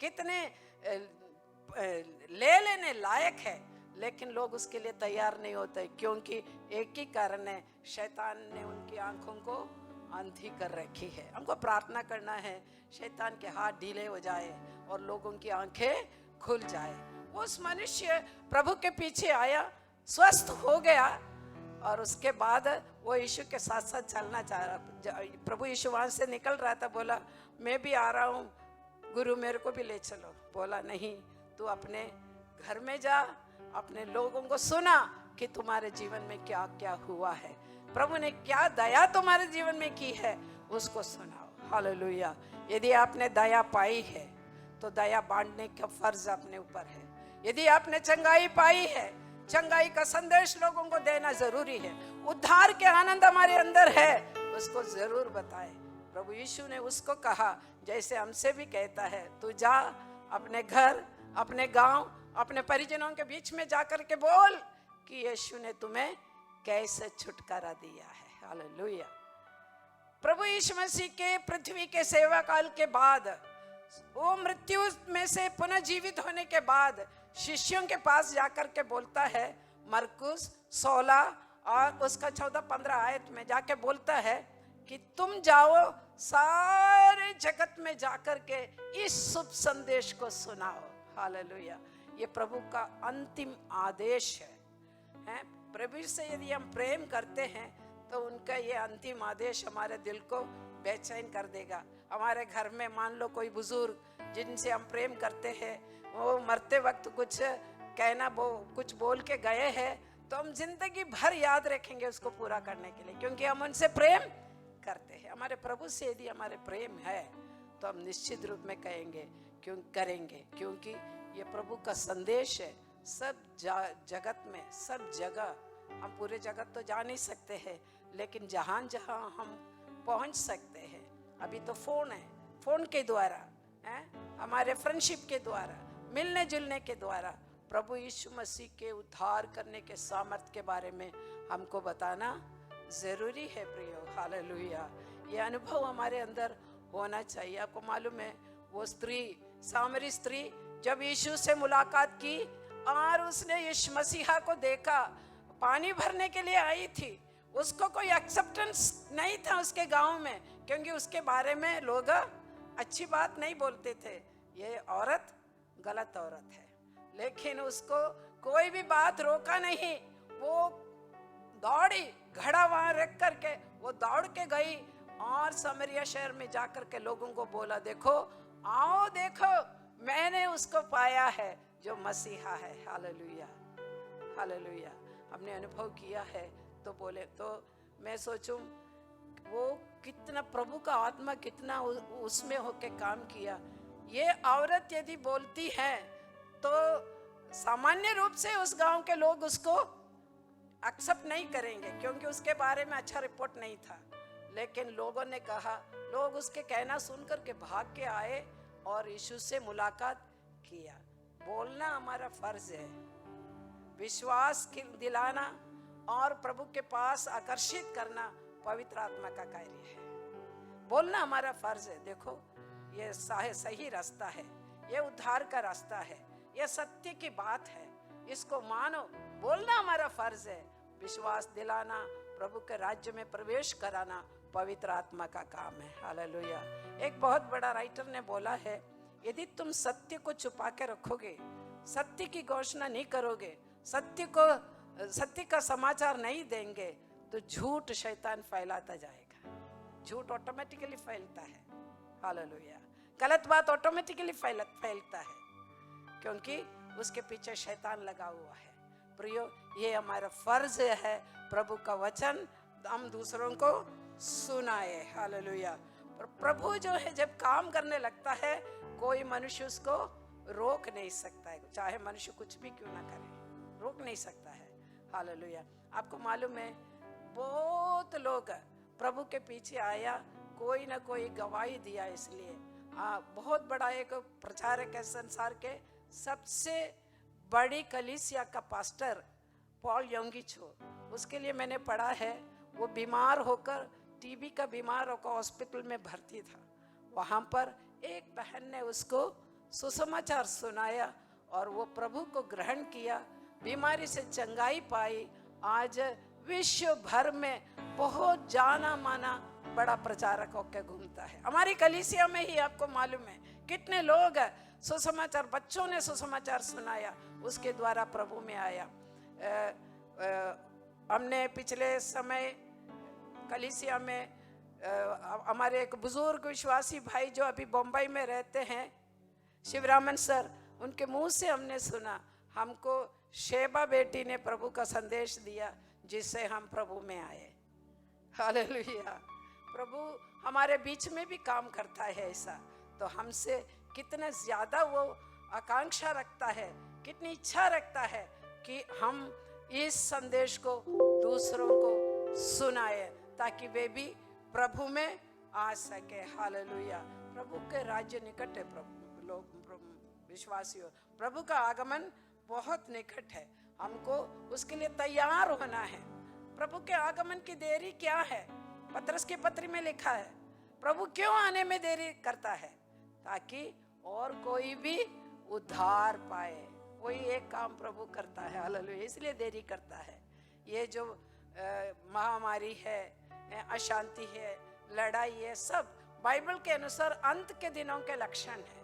कितने ले लेने लायक है, लेकिन लोग उसके लिए तैयार नहीं होते, क्योंकि एक ही कारण है, शैतान ने उनकी आंखों को अंधी कर रखी है। हमको प्रार्थना करना है शैतान के हाथ ढीले हो जाए और लोगों की आंखें खुल जाए। उस मनुष्य प्रभु के पीछे आया, स्वस्थ हो गया, और उसके बाद वो यीशु के साथ साथ चलना चाह रहा। प्रभु यीशु वहां से निकल रहा था, बोला मैं भी आ रहा हूँ गुरु, मेरे को भी ले चलो। बोला नहीं, तू अपने घर में जा, अपने लोगों को सुना कि तुम्हारे जीवन में क्या क्या हुआ है, प्रभु ने क्या दया तुम्हारे जीवन में की है, उसको सुनाओ। हालेलुया। यदि आपने दया पाई है तो दया बांटने का फर्ज अपने ऊपर है। यदि आपने चंगाई पाई है, चंगाई का संदेश लोगों को देना जरूरी है। उद्धार के आनंद हमारे अंदर है, उसको जरूर बताएं। प्रभु यीशु ने उसको कहा, जैसे हमसे भी कहता है, तू जा अपने घर, अपने गांव, अपने परिजनों के बीच में जाकर के बोल कि यीशु ने तुम्हें कैसे छुटकारा दिया है। हालेलुया। प्रभु यीशु मसीह के पृथ्वी के सेवा काल के बाद, वो मृत्यु में से पुनः जीवित होने के बाद शिष्यों के पास जाकर के बोलता है, मरकुस 16 और उसका 14-15 आयत में जाके बोलता है कि तुम जाओ सारे जगत में जाकर के इस शुभ संदेश को सुनाओ। हालेलुया। ये प्रभु का अंतिम आदेश है। प्रभु से यदि हम प्रेम करते हैं तो उनका ये अंतिम आदेश हमारे दिल को बेचैन कर देगा। हमारे घर में मान लो कोई बुजुर्ग जिनसे हम प्रेम करते हैं, वो मरते वक्त कुछ कहना कुछ बोल के गए हैं, तो हम जिंदगी भर याद रखेंगे उसको पूरा करने के लिए, क्योंकि हम उनसे प्रेम करते हैं। हमारे प्रभु से यदि हमारे प्रेम है तो हम निश्चित रूप में करेंगे, क्योंकि ये प्रभु का संदेश है। सब जगत में, सब जगह, हम पूरे जगत तो जा नहीं सकते हैं, लेकिन जहाँ जहाँ हम पहुँच सकते हैं, अभी तो फोन है, फोन के द्वारा, हमारे फ्रेंडशिप के द्वारा, मिलने जुलने के द्वारा प्रभु यीशु मसीह के उद्धार करने के सामर्थ्य के बारे में हमको बताना जरूरी है प्रियो। हालेलुया। ये अनुभव हमारे अंदर होना चाहिए। आपको मालूम है, वो स्त्री, सामरी स्त्री जब यीशु से मुलाकात की और उसने यीशु मसीहा को देखा, पानी भरने के लिए आई थी, उसको कोई एक्सेप्टेंस नहीं था उसके गांव में, क्योंकि उसके बारे में लोग अच्छी बात नहीं बोलते थे, ये औरत गलत औरत है। लेकिन उसको कोई भी बात रोका नहीं, वो दौड़ी, घड़ा वहां रख करके वो दौड़ के गई और समरिया शहर में जाकर के लोगों को बोला, देखो, आओ देखो, मैंने उसको पाया है जो मसीहा है। Hallelujah, hallelujah. हमने अनुभव किया है तो बोले, तो मैं सोचूं वो कितना प्रभु का आत्मा कितना उसमें होके काम किया। ये औरत यदि बोलती है तो सामान्य रूप से उस गांव के लोग उसको एक्सेप्ट नहीं करेंगे, क्योंकि उसके बारे में अच्छा रिपोर्ट नहीं था। लेकिन लोगों ने कहा, लोग उसके कहना सुनकर के भाग के आए और यीशु से मुलाकात किया। बोलना हमारा फर्ज है, विश्वास दिलाना और प्रभु के पास आकर्षित करना पवित्र आत्मा का कार्य है। बोलना हमारा फर्ज है। देखो, ये सही रास्ता है, ये उद्धार का रास्ता है, ये सत्य की बात है, इसको मानो। बोलना हमारा फर्ज है। विश्वास दिलाना, प्रभु के राज्य में प्रवेश कराना पवित्र आत्मा का काम है। हालेलुया। एक बहुत बड़ा राइटर ने बोला है, यदि तुम सत्य को छुपा के रखोगे, सत्य की घोषणा नहीं करोगे, सत्य का समाचार नहीं देंगे, तो झूठ शैतान फैलाता जाएगा। झूठ ऑटोमेटिकली फैलता है। हालेलुया। गलत बात ऑटोमेटिकली फैलता है, क्योंकि उसके पीछे शैतान लगा हुआ है। प्रियो, ये हमारा फर्ज है, प्रभु का वचन हम दूसरों को सुनाए। हालेलुया। प्रभु जो है जब काम करने लगता है, कोई मनुष्य उसको रोक नहीं सकता है, चाहे मनुष्य कुछ भी क्यों ना करे, रोक नहीं सकता है। हालेलुया। आपको मालूम है, बहुत लोग प्रभु के पीछे आया, कोई ना कोई गवाही दिया। इसलिए बहुत बड़ा एक प्रचारक है, संसार के सबसे बड़ी कलीसिया का पास्टर पॉल योंगिचो, उसके लिए मैंने पढ़ा है। वो बीमार होकर, टीबी का बीमार होकर हॉस्पिटल में भर्ती था। वहाँ पर एक बहन ने उसको सुसमाचार सुनाया और वो प्रभु को ग्रहण किया, बीमारी से चंगाई पाई। आज विश्व भर में बहुत जाना माना बड़ा प्रचारक होकर घूमता है। हमारी कलीसिया में ही आपको मालूम है कितने लोग हैं, सुसमाचार, बच्चों ने सुसमाचार सुनाया, उसके द्वारा प्रभु में आया। हमने पिछले समय कलीसिया में हमारे एक बुजुर्ग विश्वासी भाई जो अभी बम्बई में रहते हैं, शिवरामन सर, उनके मुंह से हमने सुना, हमको शेबा बेटी ने प्रभु का संदेश दिया जिससे हम प्रभु में आए। हालेलुया। प्रभु हमारे बीच में भी काम करता है ऐसा, तो हमसे कितना ज्यादा वो आकांक्षा रखता है, कितनी इच्छा रखता है कि हम इस संदेश को दूसरों को सुनाए ताकि वे भी प्रभु में आ सके। हालेलुया। प्रभु के राज्य निकट है, प्रभु लोग विश्वासियों, प्रभु का आगमन बहुत निकट है, हमको उसके लिए तैयार होना है। प्रभु के आगमन की देरी क्या है? पतरस के पत्री में लिखा है, प्रभु क्यों आने में देरी करता है? ताकि और कोई भी उद्धार पाए। वही एक काम प्रभु करता है। हालेलुया। इसलिए देरी करता है। ये जो महामारी है, अशांति है, लड़ाई है, सब बाइबल के अनुसार अंत के दिनों के लक्षण है।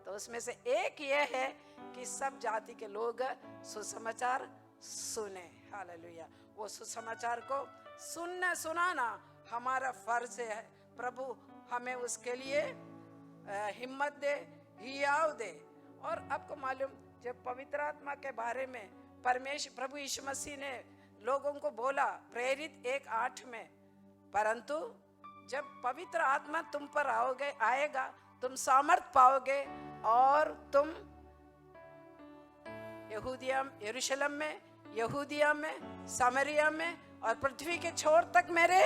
तो उसमें से एक ये है कि सब जाति के लोग सुसमाचार सुने। हालेलुया। वो सुसमाचार को सुनाना हमारा फर्ज है। प्रभु हमें उसके लिए हिम्मत दे, हियाव दे। और आपको मालूम, जब पवित्र आत्मा के बारे में परमेश्वर प्रभु यीशु मसीह ने लोगों को बोला, प्रेरित 1:8 में, परंतु जब पवित्र आत्मा तुम पर आएगा, तुम सामर्थ पाओगे और तुम यरूशलेम में, यहूदिया में, सामरिया में और पृथ्वी के छोर तक मेरे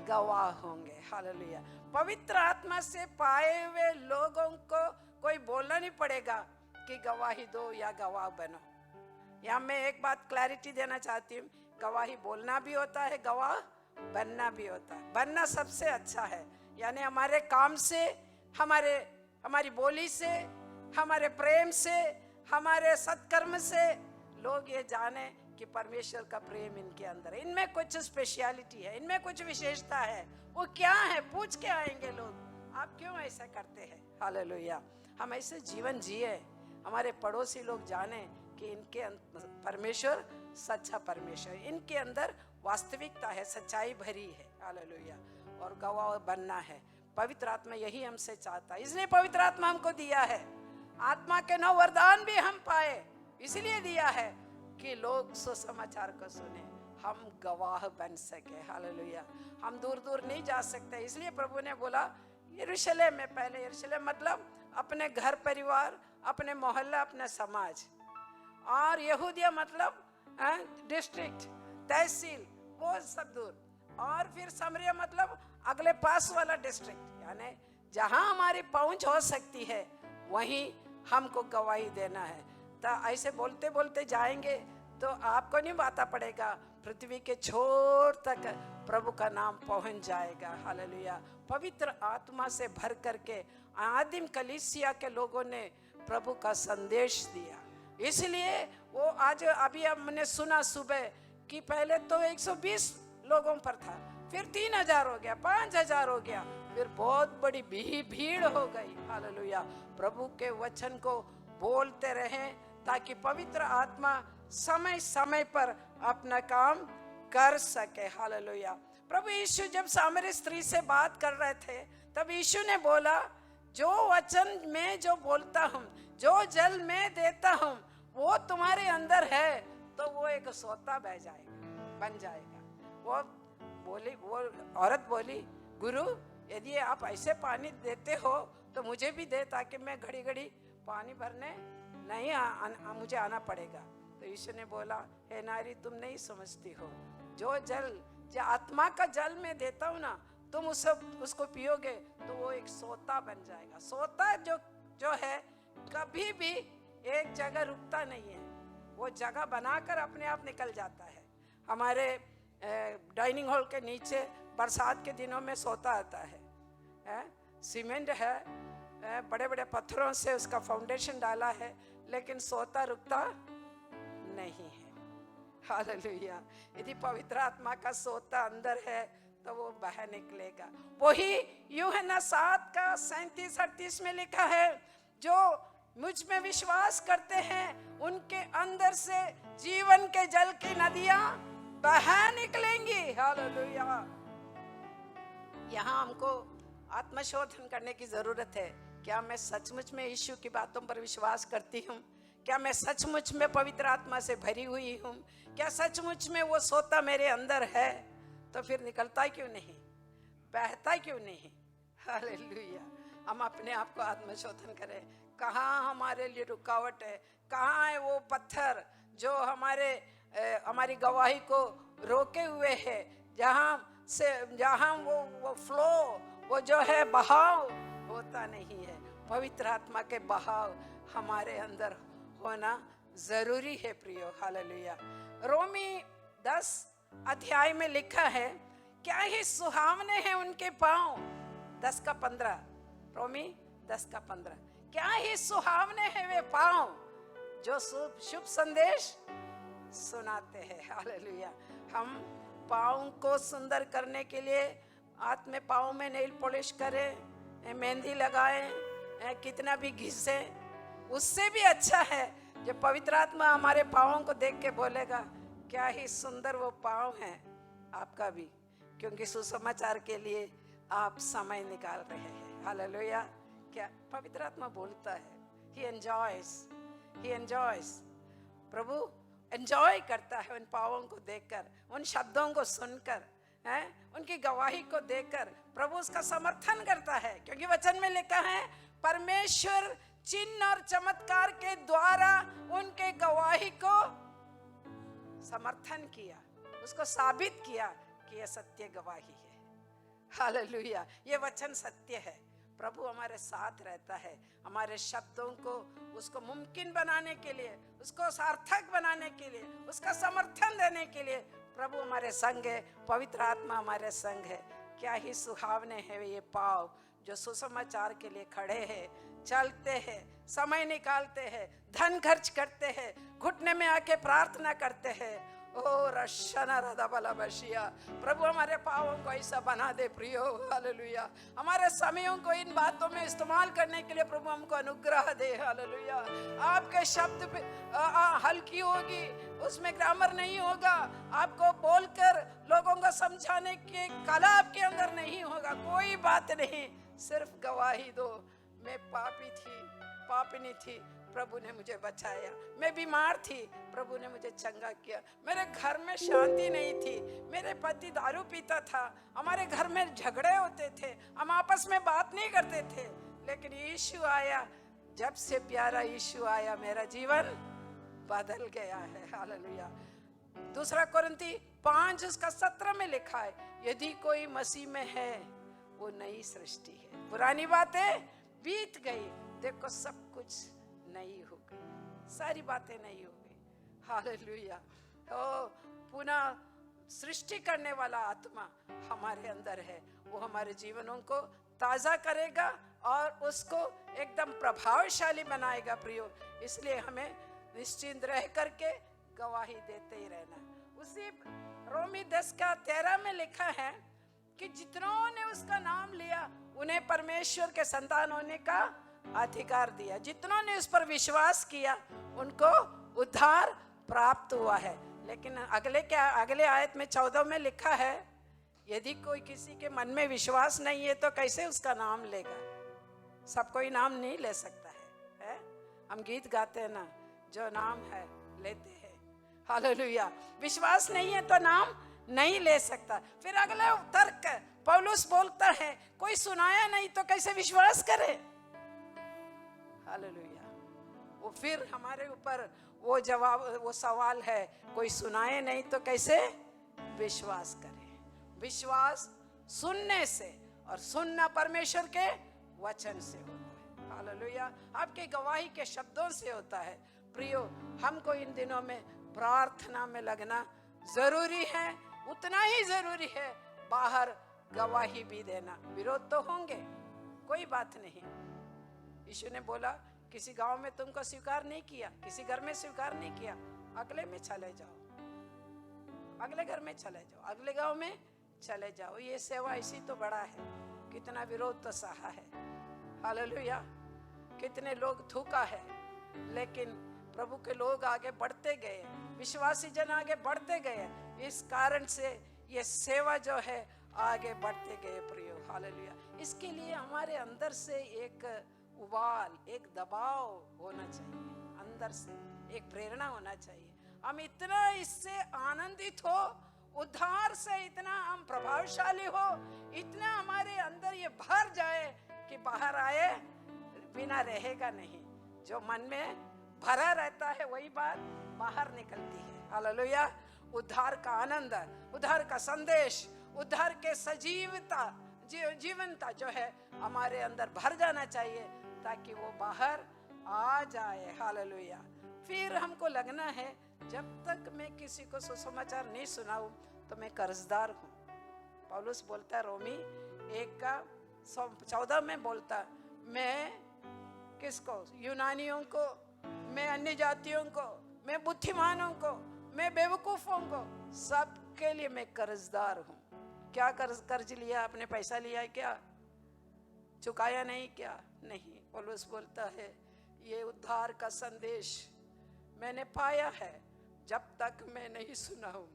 गवाह होंगे। हालेलुया। पवित्र आत्मा से पाए हुए लोगों को कोई बोलना नहीं पड़ेगा कि गवाही दो या गवाह बनो। यहाँ मैं एक बात क्लैरिटी देना चाहती हूँ, गवाही बोलना भी होता है, गवाह बनना भी होता है। बनना सबसे अच्छा है, यानी हमारे काम से, हमारी बोली से, हमारे प्रेम से, हमारे सत्कर्म से लोग ये जाने कि परमेश्वर का प्रेम इनके अंदर है, इनमें कुछ स्पेशलिटी है, इनमें कुछ विशेषता है। वो क्या है पूछ के आएंगे लोग, आप क्यों ऐसा करते हैं? हालेलुया। हम ऐसे जीवन जिए, हमारे पड़ोसी लोग जाने कि इनके परमेश्वर सच्चा परमेश्वर, इनके अंदर वास्तविकता है, सच्चाई भरी है। हालेलुया। और गवाह बनना है। पवित्र आत्मा यही हमसे चाहता है, इसलिए पवित्र आत्मा हमको दिया है। आत्मा के 9 वरदान भी हम पाए, इसलिए दिया है कि लोग सुसमाचार को सुने, हम गवाह बन सके। हालेलुया। हम दूर दूर नहीं जा सकते, इसलिए प्रभु ने बोला यरूशलेम में, पहले यरूशलेम मतलब अपने घर परिवार, अपने मोहल्ला, अपना समाज, और यहूदिया मतलब डिस्ट्रिक्ट, तहसील, वो सब दूर, और फिर सामरिया मतलब अगले पास वाला डिस्ट्रिक्ट, यानी जहां हमारी पहुंच हो सकती है वहीं हमको गवाही देना है। तो ऐसे बोलते बोलते जाएंगे तो आपको नहीं बाता पड़ेगा, पृथ्वी के छोर तक प्रभु का नाम पहुंच जाएगा। हालेलुया। पवित्र आत्मा से भर करके आदिम कलीसिया के लोगों ने प्रभु का संदेश दिया, इसलिए वो आज अभी हमने सुना सुबह कि पहले तो 120 लोगों पर था, फिर 3000 हो गया, 5000 हो गया, फिर बहुत बड़ी भीड़ हो गई। हालेलुया। प्रभु के वचन को बोलते रहें ताकि पवित्र आत्मा समय समय पर अपना काम कर सके। हालेलुया। प्रभु यीशु जब सामरी स्त्री से बात कर रहे थे तब यीशु ने बोला, जो वचन में जो बोलता हूँ, जो जल में देता हूँ, वो तुम्हारे अंदर है तो वो एक सोता बह जाएगा, बन जाएगा। वो औरत बोली, गुरु यदि आप ऐसे पानी देते हो तो मुझे भी दे, ताकि मैं घड़ी घड़ी पानी भरने नहीं मुझे आना पड़ेगा। तो यीशु ने बोला, हे नारी, तुम नहीं समझती हो, जो आत्मा का जल में देता हूँ ना, तुम उसको पियोगे तो वो एक सोता बन जाएगा। सोता जो है कभी भी एक जगह रुकता नहीं है, वो जगह बनाकर अपने आप निकल जाता है। हमारे डाइनिंग हॉल के नीचे बरसात के दिनों में सोता आता है, सीमेंट है, बड़े बड़े पत्थरों से उसका फाउंडेशन डाला है, लेकिन सोता रुकता नहीं है। हालेलुया। यदि पवित्र आत्मा का सोता अंदर है तो वो बाहर निकलेगा। वही यूहन्ना 7:37-38 में लिखा है, जो मुझ में विश्वास करते हैं उनके अंदर से जीवन के जल की नदियां बाहर निकलेंगी। हालेलुया। यहाँ हमको आत्मशोधन करने की जरूरत है। क्या मैं सचमुच में यीशु की बातों पर विश्वास करती हूँ? क्या मैं सचमुच में पवित्र आत्मा से भरी हुई हूँ? क्या सचमुच में वो सोता मेरे अंदर है? तो फिर निकलता क्यों नहीं, बहता क्यों नहीं? हालेलुया। हम अपने आप को आत्मशोधन करें। कहाँ हमारे लिए रुकावट है? कहाँ है वो पत्थर जो हमारी गवाही को रोके हुए है? जहाँ वो फ्लो, वो जो है बहाव होता नहीं है। पवित्र आत्मा के बहाव हमारे अंदर होना जरूरी है प्रियो। हालेलुया। रोमी 10 अध्याय में लिखा है, क्या ही सुहावने हैं उनके पांव। 10:15, रोमी 10:15। क्या ही सुहावने हैं वे पांव जो शुभ संदेश सुनाते हैं। हालेलुया। हम पाँव को सुंदर करने के लिए हाथ में पाँव में नेल पॉलिश करें, मेहंदी लगाएं, कितना भी घिसे, उससे भी अच्छा है जो पवित्र आत्मा हमारे पाँवों को देख के बोलेगा, क्या ही सुंदर वो पाँव हैं आपका भी, क्योंकि सुसमाचार के लिए आप समय निकाल रहे हैं। हालेलुया। क्या पवित्र आत्मा बोलता है, He enjoys। प्रभु एंजॉय करता है उन पावों को देखकर, उन शब्दों को सुनकर, उनकी गवाही को देखकर। प्रभु उसका समर्थन करता है, क्योंकि वचन में लिखा है, परमेश्वर चिन्ह और चमत्कार के द्वारा उनके गवाही को समर्थन किया, उसको साबित किया कि यह सत्य गवाही है। हालेलुया। ये वचन सत्य है। प्रभु हमारे साथ रहता है, हमारे शब्दों को उसको मुमकिन बनाने के लिए, उसको सार्थक बनाने के लिए, उसका समर्थन देने के लिए प्रभु हमारे संग है, पवित्र आत्मा हमारे संग है। क्या ही सुहावने हैं ये पाँव जो सुसमाचार के लिए खड़े हैं, चलते हैं, समय निकालते हैं, धन खर्च करते हैं, घुटने में आके प्रार्थना करते हैं। ओ रशना राधा बला बशिया। प्रभु हमारे पाँवों को ऐसा बना दे प्रियो। हालेलुया। हमारे समयों को इन बातों में इस्तेमाल करने के लिए प्रभु हमको अनुग्रह दे। हालेलुया। आपके शब्द पे हल्की होगी, उसमें ग्रामर नहीं होगा, आपको बोलकर लोगों को समझाने की कला आपके अंदर नहीं होगा, कोई बात नहीं, सिर्फ गवाही दो, मैं पापिनी थी, प्रभु ने मुझे बचाया। मैं बीमार थी, प्रभु ने मुझे चंगा किया। मेरे घर में शांति नहीं थी, मेरे पति दारू पीता था, हमारे घर में झगड़े होते थे, हम आपस में बात नहीं करते थे, लेकिन यीशु आया, जब से प्यारा यीशु आया, मेरा जीवन बदल गया है। हालेलुया। 2 कोरिन्थी 5:17 में लिखा है, यदि कोई मसीह में है वो नई सृष्टि है, पुरानी बातें बीत गई, देखो सब कुछ नई हो गई, सारी बातें नई हो गई। हालेलुया। ओ पुनः सृष्टि करने वाला आत्मा हमारे अंदर है, वो हमारे जीवनों को ताजा करेगा और उसको एकदम प्रभावशाली बनाएगा प्रियो। इसलिए हमें निश्चिंत रह करके गवाही देते ही रहना। उसी रोमी 10:13 में लिखा है कि जितनों ने उसका नाम लिया उन्हें परमेश्वर के संतान होने का अधिकार दिया। जितनों ने उस पर विश्वास किया उनको उद्धार प्राप्त हुआ है। लेकिन अगले आयत में 14 में लिखा है, यदि कोई किसी के मन में विश्वास नहीं है तो कैसे उसका नाम लेगा? सब कोई नाम नहीं ले सकता है? हम गीत गाते हैं ना, जो नाम है लेते हैं। हालेलुया। विश्वास नहीं है तो नाम नहीं ले सकता। फिर अगला तर्क पौलुस बोलता है, कोई सुनाया नहीं तो कैसे विश्वास करे? हालेलुया। वो फिर हमारे ऊपर वो सवाल है, कोई सुनाए नहीं तो कैसे विश्वास करे? विश्वास सुनने से, और सुनना परमेश्वर के वचन से होता है। हालेलुया। आपके गवाही के शब्दों से होता है। प्रियो, हमको इन दिनों में प्रार्थना में लगना जरूरी है, उतना ही जरूरी है बाहर गवाही भी देना। विरोध तो होंगे, कोई बात नहीं, यीशु ने बोला किसी गांव में तुमको स्वीकार नहीं किया, किसी घर में स्वीकार नहीं किया, अगले में चले जाओ, अगले घर में चले जाओ, अगले गांव में चले जाओ। ये सेवा इसी तो बड़ा है। कितना विरोध तो सहा है, हालेलुया। कितने लोग थूका है, लेकिन प्रभु के लोग आगे बढ़ते गए, विश्वासी जन आगे बढ़ते गए। इस कारण से ये सेवा जो है आगे बढ़ते गए प्रियो, हालेलुया। इसके लिए हमारे अंदर से एक उबाल, एक दबाव होना चाहिए, अंदर से एक प्रेरणा होना चाहिए। हम इतना इससे आनंदित हो, उद्धार से इतना हम प्रभावशाली हो, इतना हमारे अंदर ये भर जाए कि बाहर आए बिना रहेगा नहीं। जो मन में भरा रहता है वही बात बाहर निकलती है, हालेलुया। उद्धार का आनंद, उद्धार का संदेश, उद्धार के सजीवता, जीवनता जो है हमारे अंदर भर जाना चाहिए ताकि वो बाहर आ जाए, हालेलुया। फिर हमको लगना है जब तक मैं किसी को सुसमाचार नहीं सुनाऊं तो मैं कर्जदार हूं। पौलुस बोलता है रोमी 1:14 में बोलता, मैं किसको? यूनानियों को, मैं अन्य जातियों को, मैं बुद्धिमानों को, मैं बेवकूफों को, सबके लिए मैं कर्जदार हूं। क्या कर्ज लिया आपने? पैसा लिया है क्या? चुकाया नहीं क्या? नहीं। पौलुस बोलता है ये उद्धार का संदेश मैंने पाया है, जब तक मैं नहीं सुनाऊं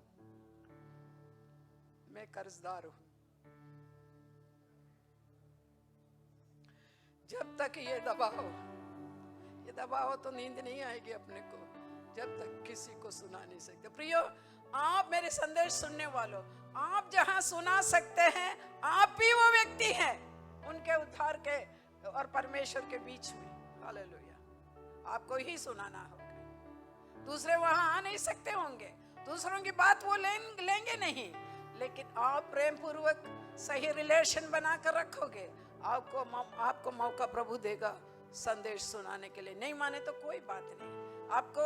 मैं कर्जदार हूं। जब तक ये दबाओ तो नींद नहीं आएगी अपने को, जब तक किसी को सुना नहीं सकते। प्रियो, आप मेरे संदेश सुनने वालों, आप जहां सुना सकते हैं आप भी वो व्यक्ति हैं उनके उद्धार के और परमेश्वर के बीच में, हालेलुया। आपको ही सुनाना होगा, दूसरे वहां आ नहीं सकते होंगे, दूसरों की बात वो लेंगे नहीं, लेकिन आप प्रेम पूर्वक सही रिलेशन बनाकर रखोगे, आपको मौका प्रभु देगा संदेश सुनाने के लिए। नहीं माने तो कोई बात नहीं, आपको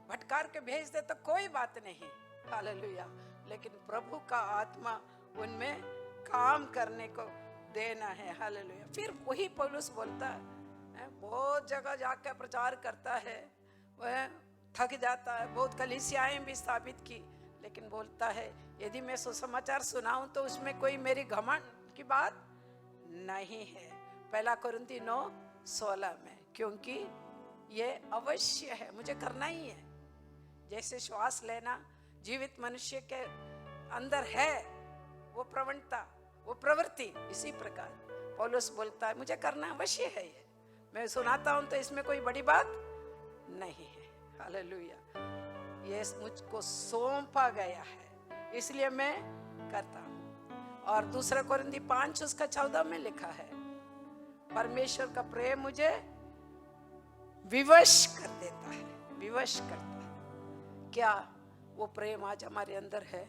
भटकार के भेज दे तो कोई बात नहीं, हालेलुया। लेकिन प्रभु का आत्मा उनमें काम करने को देना है, हालेलुया। फिर वही पौलुस बोलता है, बहुत जगह जाकर प्रचार करता है, वह थक जाता है, बहुत कलीसियाएं भी स्थापित की, लेकिन बोलता है यदि मैं सुसमाचार सुनाऊं तो उसमें कोई मेरी घमंड की बात नहीं है। 1 कोरिन्थी 9:16 में, क्योंकि ये अवश्य है, मुझे करना ही है। जैसे श्वास लेना जीवित मनुष्य के अंदर है, वो प्रवणता, वो प्रवृत्ति, इसी प्रकार पौलुस बोलता है मुझे करना अवश्य है। ये मैं सुनाता हूं तो इसमें कोई बड़ी बात नहीं है, हालेलुया। ये मुझको सौंपा गया है, इसलिए मैं करता हूं। और 2 कोरिन्थी 5:14 में लिखा है, परमेश्वर का प्रेम मुझे विवश कर देता है, विवश करता है। क्या वो प्रेम आज हमारे अंदर है?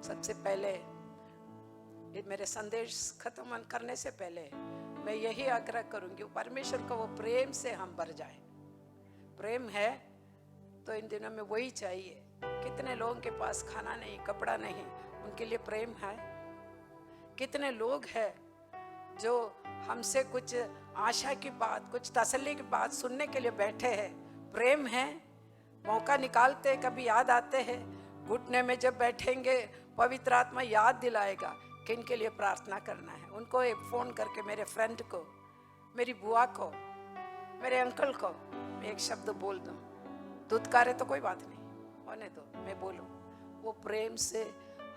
सबसे पहले मेरे संदेश खत्म करने से पहले मैं यही आग्रह करूंगी, परमेश्वर का वो प्रेम से हम भर जाएं। प्रेम है तो इन दिनों में वही चाहिए। कितने लोगों के पास खाना नहीं, कपड़ा नहीं, उनके लिए प्रेम है। कितने लोग हैं जो हमसे कुछ आशा की बात, कुछ तसल्ली की बात सुनने के लिए बैठे हैं, प्रेम है। मौका निकालते कभी याद आते हैं, घुटने में जब बैठेंगे पवित्र आत्मा याद दिलाएगा कि इनके लिए प्रार्थना करना है। उनको एक फ़ोन करके, मेरे फ्रेंड को, मेरी बुआ को, मेरे अंकल को मैं एक शब्द बोल दूं, दुत्कारे तो कोई बात नहीं, होने दो, मैं बोलूं। वो प्रेम से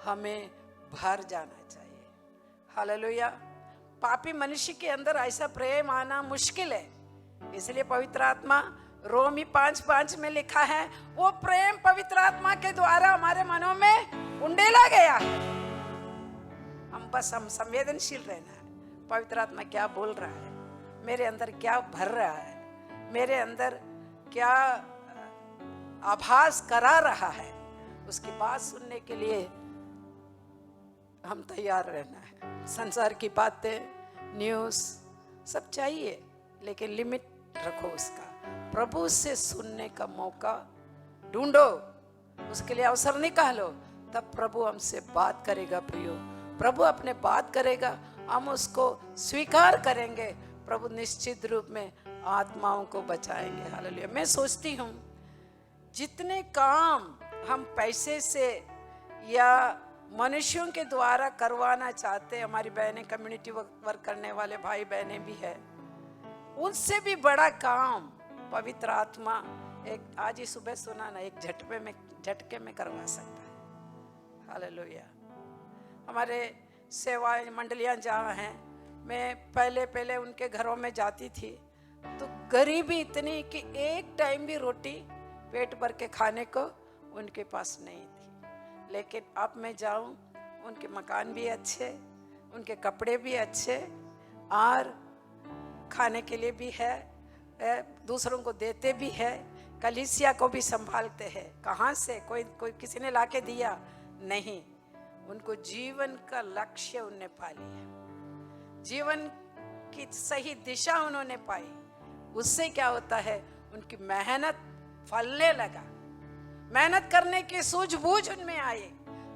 हमें भर जाना चाहिए, हालेलुया। पापी मनुष्य के अंदर ऐसा प्रेम आना मुश्किल है, इसलिए पवित्र आत्मा रोमी 5:5 में लिखा है, वो प्रेम पवित्र आत्मा के द्वारा हमारे मनों में उंडेला गया है। हम संवेदनशील रहना है, पवित्र आत्मा क्या बोल रहा है, मेरे अंदर क्या भर रहा है, मेरे अंदर क्या आभास करा रहा है, उसकी बात सुनने के लिए हम तैयार रहना है। संसार की बातें, न्यूज़ सब चाहिए, लेकिन लिमिट रखो उसका। प्रभु से सुनने का मौका ढूंढो, उसके लिए अवसर निकालो, तब प्रभु हमसे बात करेगा। प्रियो, प्रभु अपने बात करेगा, हम उसको स्वीकार करेंगे, प्रभु निश्चित रूप में आत्माओं को बचाएंगे। हालेलुया। मैं सोचती हूँ जितने काम हम पैसे से या मनुष्यों के द्वारा करवाना चाहते, हमारी बहनें कम्युनिटी वर्क करने वाले भाई बहनें भी है, उनसे भी बड़ा काम पवित्र आत्मा एक आज ही सुबह सुना ना, एक झटके में करवा सकता है। हालेलुया। हमारे सेवा मंडलियां जहाँ हैं, मैं पहले उनके घरों में जाती थी तो गरीबी इतनी कि एक टाइम भी रोटी पेट भर के खाने को उनके पास नहीं थी। लेकिन अब मैं जाऊं, उनके मकान भी अच्छे, उनके कपड़े भी अच्छे और खाने के लिए भी है, दूसरों को देते भी है, कलीसिया को भी संभालते हैं। कहाँ से? कोई किसी ने लाके दिया नहीं, उनको जीवन का लक्ष्य उन्हें पा लिया, जीवन की सही दिशा उन्होंने पाई। उससे क्या होता है, उनकी मेहनत फलने लगा, मेहनत करने की सूझबूझ उनमें आई,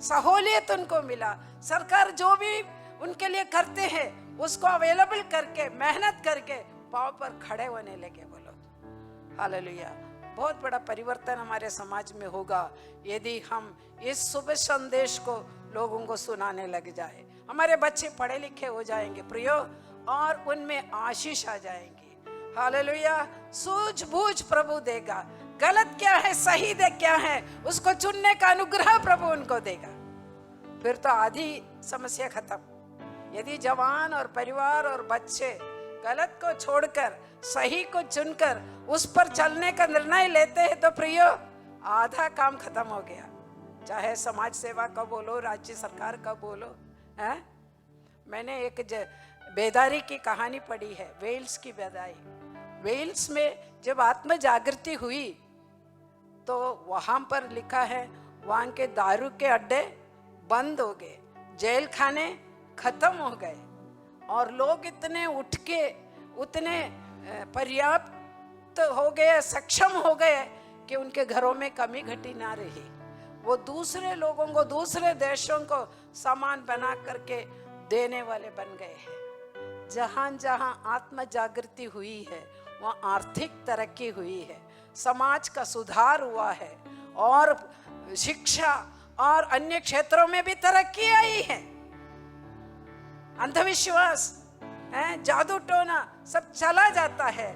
सहूलियत उनको मिला। सरकार जो भी उनके लिए करते हैं उसको अवेलेबल करके, मेहनत करके पांव पर खड़े होने लगे वो लोग। हालेलुया। बहुत बड़ा परिवर्तन हमारे समाज में होगा यदि हम इस शुभ संदेश को लोगों को सुनाने लग जाए। हमारे बच्चे पढ़े लिखे हो जाएंगे प्रियो, और उनमें आशीष आ जाएंगी। हालेलुया। सूझबूझ प्रभु देगा, गलत क्या है सही दे क्या है उसको चुनने का अनुग्रह प्रभु उनको देगा। फिर तो आधी समस्या खत्म। यदि जवान और परिवार और बच्चे गलत को छोड़कर सही को चुनकर उस पर चलने का निर्णय लेते हैं तो प्रियो आधा काम खत्म हो गया। चाहे समाज सेवा का बोलो, राज्य सरकार का बोलो, है? मैंने एक बेदारी की कहानी पढ़ी है, वेल्स की बेदारी। वेल्स में जब आत्म जागृति हुई तो वहां पर लिखा है वहां के दारू के अड्डे बंद हो गए, जेल खाने खत्म हो गए, और लोग इतने उठ के उतने पर्याप्त हो गए, सक्षम हो गए कि उनके घरों में कमी घटी ना रही। वो दूसरे लोगों को, दूसरे देशों को सामान बना करके देने वाले बन गए हैं। जहां जहां आत्म जागृति हुई है वहां आर्थिक तरक्की हुई है, समाज का सुधार हुआ है, और शिक्षा और अन्य क्षेत्रों में भी तरक्की आई है। अंधविश्वास, जादू टोना सब चला जाता है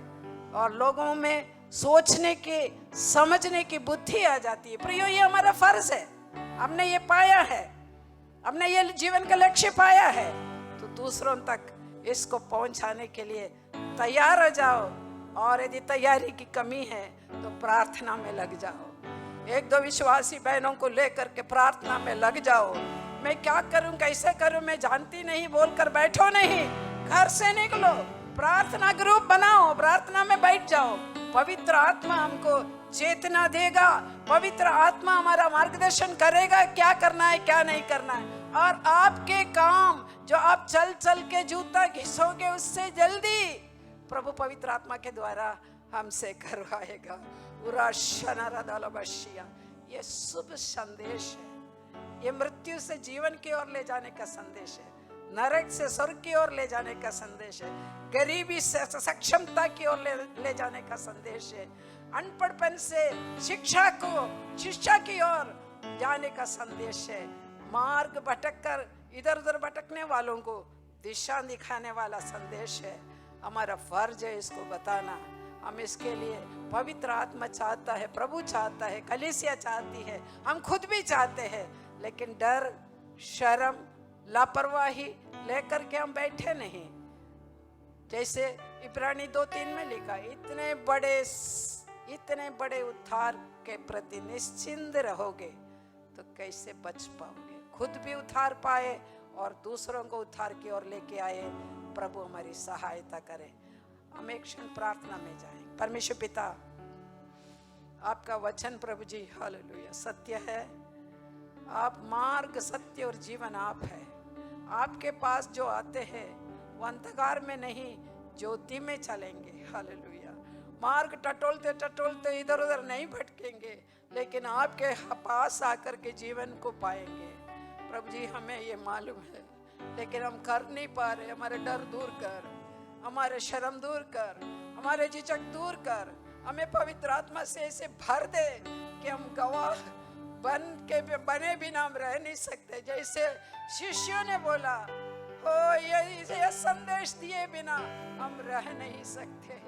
और लोगों में सोचने की, समझने की बुद्धि आ जाती है। प्रियो, ये हमारा फर्ज है, हमने ये पाया है, हमने ये जीवन का लक्ष्य पाया है, तो दूसरों तक इसको पहुंचाने के लिए तैयार हो जाओ। और यदि तैयारी की कमी है तो प्रार्थना में लग जाओ। एक दो विश्वासी बहनों को लेकर के प्रार्थना में लग जाओ। मैं क्या करूं, कैसे करूं, मैं जानती नहीं बोलकर बैठो नहीं, घर से निकलो, प्रार्थना ग्रुप बनाओ, प्रार्थना में बैठ जाओ। पवित्र आत्मा हमको चेतना देगा, पवित्र आत्मा हमारा मार्गदर्शन करेगा क्या करना है क्या नहीं करना है। और आपके काम जो आप चल चल के जूता घिसोगे उससे जल्दी प्रभु पवित्र आत्मा के द्वारा हमसे करवाएगा। ये शुभ संदेश है, ये मृत्यु से जीवन की ओर ले जाने का संदेश है, नरक से स्वर्ग की ओर ले जाने का संदेश है, गरीबी से सक्षमता की ओर ले जाने का संदेश है, अनपढ़पन से शिक्षा की ओर जाने का संदेश है, मार्ग भटक कर इधर उधर भटकने वालों को दिशा दिखाने वाला संदेश है। हमारा फर्ज है इसको बताना। हम इसके लिए पवित्र आत्मा चाहता है, प्रभु चाहता है, कलीसिया चाहती है, हम खुद भी चाहते हैं, लेकिन डर, शर्म, लापरवाही लेकर के हम बैठे नहीं। जैसे इब्रानी 2:3 में लिखा, इतने बड़े उद्धार के प्रति निश्चिंत रहोगे तो कैसे बच पाओगे। खुद भी उद्धार पाए और दूसरों को उद्धार की ओर लेके आए। प्रभु हमारी सहायता करे। हम एक क्षण प्रार्थना में जाएं। परमेश्वर पिता, आपका वचन प्रभु जी हालेलुया सत्य है। आप मार्ग, सत्य और जीवन आप है। आपके पास जो आते हैं वो अंधकार में नहीं, ज्योति में चलेंगे। हालेलुया। मार्ग टटोलते टटोलते इधर उधर नहीं भटकेंगे, लेकिन आपके पास आकर के जीवन को पाएंगे। प्रभु जी हमें ये मालूम है, लेकिन हम कर नहीं पा रहे। हमारे डर दूर कर, हमारे शर्म दूर कर, हमारे झिझक दूर कर, हमें पवित्र आत्मा से ऐसे भर दे कि हम गवाह बने बिना हम रह नहीं सकते। जैसे शिष्यों ने बोला, हो ये संदेश दिए बिना हम रह नहीं सकते।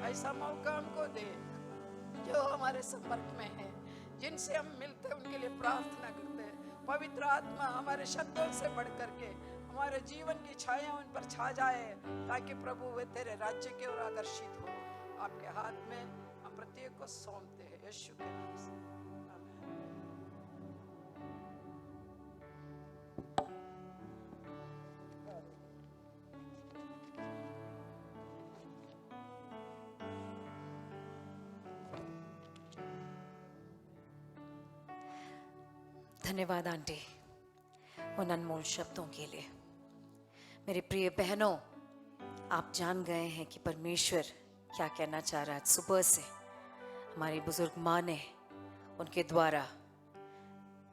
ऐसा मौका हमको दे, जो हमारे संपर्क में है, जिनसे हम मिलते हैं उनके लिए प्रार्थना करते हैं। पवित्र आत्मा हमारे शब्दों से बढ़ करके हमारे जीवन की छाया उन पर छा जाए, ताकि प्रभु वे तेरे राज्य की ओर आकर्षित हो। आपके हाथ में हम प्रत्येक को सौंपते हैं, यीशु के नाम से।
धन्यवाद आंटी उन अनमोल शब्दों के लिए। मेरे प्रिय बहनों, आप जान गए हैं कि परमेश्वर क्या कहना चाह रहा है। सुबह से हमारी बुजुर्ग माँ ने उनके द्वारा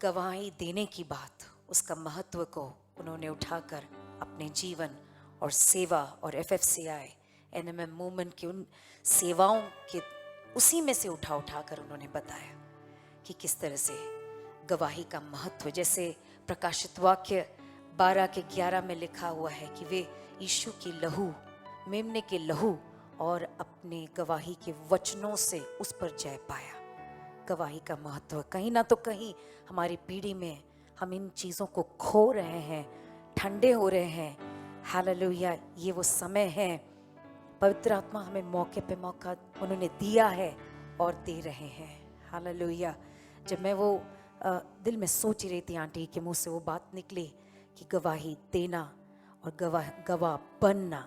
गवाही देने की बात, उसका महत्व को उन्होंने उठाकर अपने जीवन और सेवा और FFCI NMM मूवमेंट की उन सेवाओं के उसी में से उठा कर उन्होंने बताया कि किस तरह से गवाही का महत्व, जैसे प्रकाशित वाक्य 12:11 में लिखा हुआ है कि वे यीशु की लहू, मेमने के लहू और अपने गवाही के वचनों से उस पर जय पाया। गवाही का महत्व कहीं ना तो कहीं हमारी पीढ़ी में हम इन चीज़ों को खो रहे हैं, ठंडे हो रहे हैं। हालेलुया, ये वो समय है, पवित्र आत्मा हमें मौके पे मौका उन्होंने दिया है और दे रहे हैं। हालेलुया। जब मैं वो दिल में सोच रही थी आंटी के मुंह से वो बात निकली कि गवाही देना और गवाह बनना,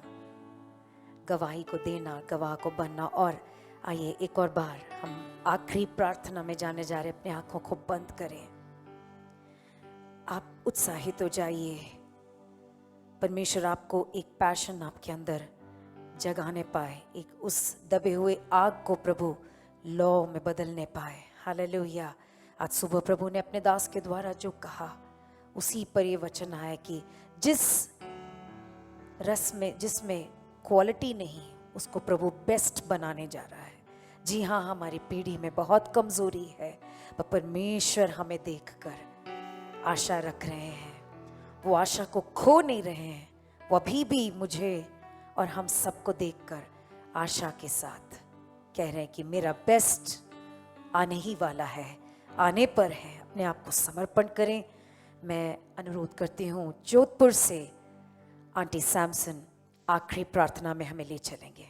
गवाही को देना, गवाह को बनना। और आइए एक और बार हम आखिरी प्रार्थना में जाने जा रहे, अपनी आंखों को बंद करें। आप उत्साहित हो जाइए, परमेश्वर आपको एक पैशन आपके अंदर जगाने पाए, एक उस दबे हुए आग को प्रभु लौ में बदलने पाए। हालेलुया। आज सुबह प्रभु ने अपने दास के द्वारा जो कहा उसी पर ये वचन आया कि जिस रस में जिसमें क्वालिटी नहीं, उसको प्रभु बेस्ट बनाने जा रहा है। जी हाँ, हमारी पीढ़ी में बहुत कमजोरी है, पर परमेश्वर हमें देखकर आशा रख रहे हैं। वो आशा को खो नहीं रहे हैं, वो अभी भी मुझे और हम सबको देखकर आशा के साथ कह रहे हैं कि मेरा बेस्ट आने ही वाला है, आने पर है। अपने आप को समर्पण करें। मैं अनुरोध करती हूँ जोधपुर से आंटी सैमसन आखिरी प्रार्थना में हमें ले चलेंगे।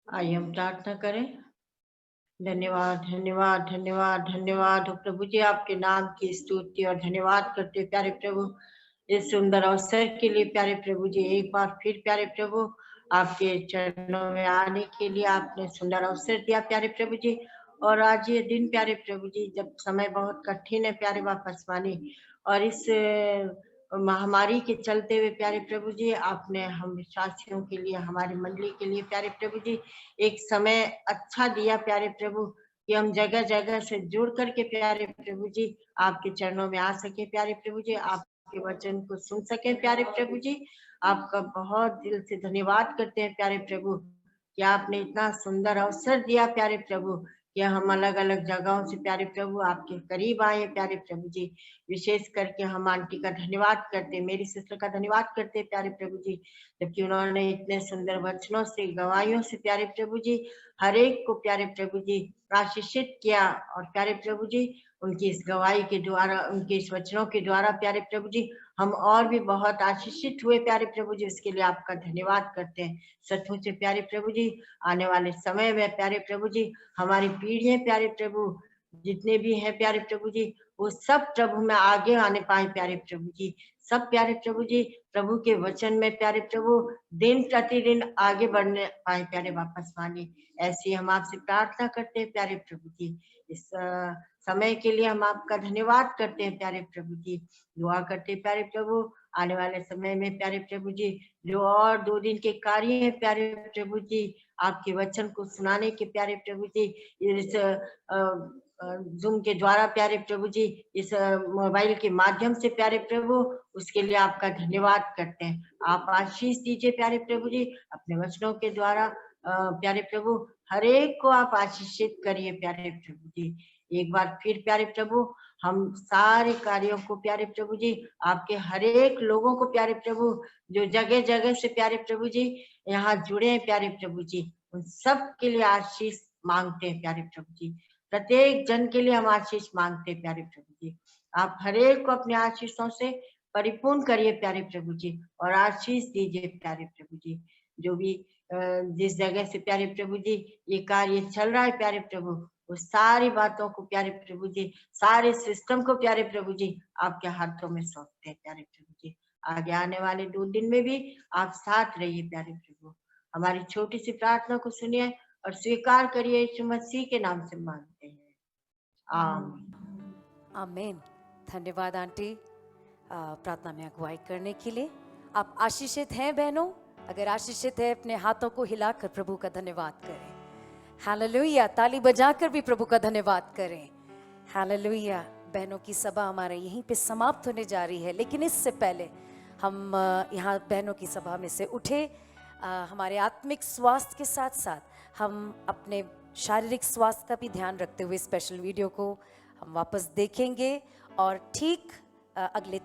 आइए हम प्रार्थना करें। धन्यवाद धन्यवाद धन्यवाद धन्यवाद हो प्रभु जी, आपके नाम की स्तुति और धन्यवाद करते प्यारे प्रभु, इस सुंदर अवसर के लिए प्यारे प्रभु जी। एक बार फिर प्यारे प्रभु आपके चरणों में आने के लिए आपने सुंदर अवसर दिया प्यारे प्रभु जी। और आज ये दिन प्यारे प्रभु जी, जब समय बहुत कठिन है प्यारे वापस वाणी, और इस महामारी के चलते हुए प्यारे प्रभु जी, आपने हम विश्वासियों के लिए, हमारी मंडली के लिए प्यारे प्रभु जी एक समय अच्छा दिया प्यारे प्रभु, कि हम जगह जगह से जुड़ करके प्यारे प्रभु जी आपके चरणों में आ सके प्यारे प्रभु जी, आपके वचन को सुन सके प्यारे प्रभु जी। आपका बहुत दिल से धन्यवाद करते हैं प्यारे प्रभु कि आपने इतना सुंदर अवसर दिया प्यारे प्रभु, कि हम अलग अलग जगहों से प्यारे प्रभु आपके करीब आए प्यारे प्रभु जी। विशेष करके हम आंटी का धन्यवाद करते, मेरी सिस्टर का धन्यवाद करते प्यारे प्रभु जी, जबकि उन्होंने इतने सुंदर वचनों से, गवाहियों से प्यारे प्रभु जी हर एक को प्यारे प्रभु जी आशीषित किया। और प्यारे प्रभु जी उनकी इस गवाही के द्वारा, उनके इस वचनों के द्वारा प्यारे प्रभु जी हम और भी बहुत आशीषित हुए प्यारे प्रभु जी, इसके लिए आपका धन्यवाद करते हैं। सचमुच प्यारे प्रभु जी आने वाले समय में प्यारे प्रभु जी हमारी पीढ़ियां प्यारे प्रभु जितने भी हैं प्यारे प्रभु जी, वो सब प्रभु में आगे आने पाए प्यारे प्रभु जी। सब प्यारे प्रभु जी प्रभु के वचन में प्यारे प्रभु दिन प्रतिदिन आगे बढ़ने पाए प्यारे वापस वाणी। ऐसी हम आपसे प्रार्थना करते हैं प्यारे प्रभु जी। इस समय के लिए हम आपका धन्यवाद करते हैं प्यारे प्रभु जी। दुआ करते हैं प्यारे प्रभु आने वाले समय में प्यारे प्रभु जी जो और 2 दिन के कार्य है प्यारे प्रभु जी, आपके वचन को सुनाने के प्यारे प्रभु जी, इस जूम के द्वारा प्यारे प्रभु जी, इस मोबाइल के माध्यम से प्यारे प्रभु, उसके लिए आपका धन्यवाद करते हैं। आप आशीष दीजिए प्यारे प्रभु जी, अपने वचनों के द्वारा प्यारे प्रभु हर एक को आप आशीषित करिए प्यारे प्रभु जी। एक बार फिर प्यारे प्रभु हम सारे कार्यों को प्यारे प्रभु जी, आपके हर एक लोगों को प्यारे प्रभु, जो जगह जगह से प्यारे प्रभु जी यहाँ जुड़े हैं प्यारे प्रभु जी, उन सब के लिए आशीष मांगते हैं प्यारे प्रभु जी। प्रत्येक जन के लिए हम आशीष मांगते हैं प्यारे प्रभु जी। आप हर एक को अपने आशीषों से परिपूर्ण करिए प्यारे प्रभु जी, और आशीष दीजिए प्यारे प्रभु जी। जो भी जिस जगह से प्यारे प्रभु जी ये कार्य चल रहा है प्यारे प्रभु, वो सारी बातों को प्यारे प्रभु जी, सारे सिस्टम को प्यारे प्रभु जी आपके हाथों में सौंपते हैं प्यारे प्रभु जी। आगे आने वाले 2 दिन में भी आप साथ रहिए प्यारे प्रभु। हमारी छोटी सी प्रार्थना को सुनिए और स्वीकार करिए, यीशु मसीह के नाम से मांगते हैं, आमीन।
आमीन। धन्यवाद आंटी प्रार्थना में अगुवाई करने के लिए। आप आशीषित हैं बहनों? अगर आशीषित है अपने हाथों को हिलाकर प्रभु का धन्यवाद करें। हालेलुया। ताली बजाकर भी प्रभु का धन्यवाद करें। हालेलुया। बहनों की सभा हमारे यहीं पे समाप्त होने जा रही है, लेकिन इससे पहले हम यहाँ बहनों की सभा में से उठे हमारे आत्मिक स्वास्थ्य के साथ साथ हम अपने शारीरिक स्वास्थ्य का भी ध्यान रखते हुए स्पेशल वीडियो को हम वापस देखेंगे। और ठीक अगले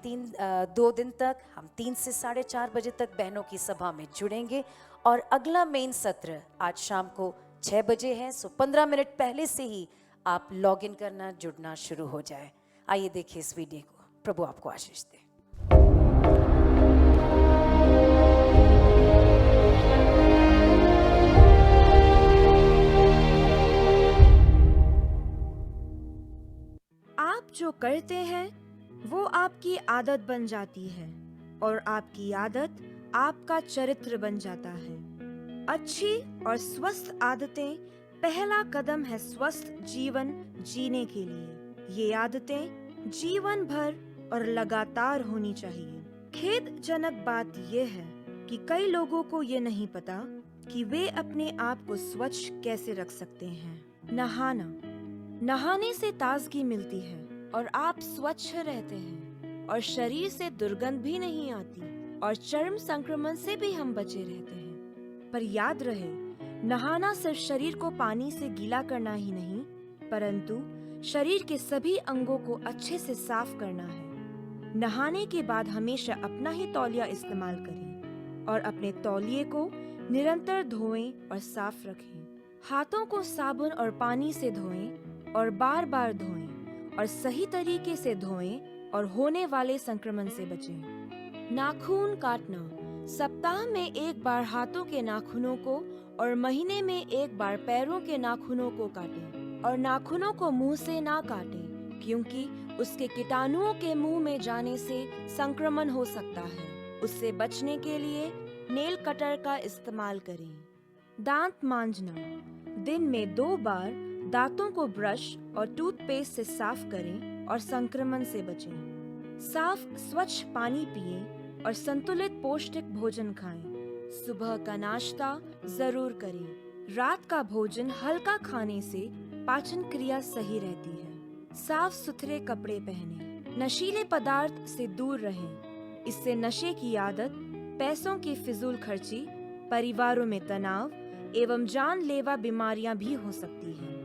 2 दिन तक हम 3 से 4:30 बजे तक बहनों की सभा में जुड़ेंगे। और अगला मेन सत्र आज शाम को 6 बजे है। सो 15 मिनट पहले से ही आप लॉग इन करना, जुड़ना शुरू हो जाए। आइए देखिए इस वीडियो को। प्रभु आपको आशीष दे।
आप जो करते हैं वो आपकी आदत बन जाती है और आपकी आदत आपका चरित्र बन जाता है। अच्छी और स्वस्थ आदतें पहला कदम है स्वस्थ जीवन जीने के लिए। ये आदतें जीवन भर और लगातार होनी चाहिए। खेदजनक बात यह है कि कई लोगों को ये नहीं पता कि वे अपने आप को स्वच्छ कैसे रख सकते हैं। नहाने से ताजगी मिलती है और आप स्वच्छ रहते हैं और शरीर से दुर्गंध भी नहीं आती और चर्म संक्रमण से भी हम बचे रहते हैं। पर याद रहे, नहाना सिर्फ शरीर को पानी से गीला करना ही नहीं, परंतु शरीर के सभी अंगों को अच्छे से साफ करना है। नहाने के बाद हमेशा अपना ही तौलिया इस्तेमाल करें और अपने तौलिए को निरंतर धोएं और साफ रखें। हाथों को साबुन और पानी से धोएं और बार बार धोएं और सही तरीके से धोएं और होने वाले संक्रमण से बचें। नाखून काटना, सप्ताह में 1 बार हाथों के नाखूनों को और महीने में 1 बार पैरों के नाखूनों को काटें और नाखूनों को मुंह से ना काटें, क्योंकि उसके कीटाणुओं के मुंह में जाने से संक्रमण हो सकता है। उससे बचने के लिए नेल कटर का इस्तेमाल करें। दांत मांजना, दिन में 2 बार दांतों को ब्रश और टूथपेस्ट से साफ करें और संक्रमण से बचें। साफ स्वच्छ पानी पिएं और संतुलित पौष्टिक भोजन खाएं। सुबह का नाश्ता जरूर करें। रात का भोजन हल्का खाने से पाचन क्रिया सही रहती है। साफ सुथरे कपड़े पहनें। नशीले पदार्थ से दूर रहें। इससे नशे की आदत, पैसों की फिजूल खर्ची, परिवारों में तनाव एवं जानलेवा बीमारियां भी हो सकती हैं।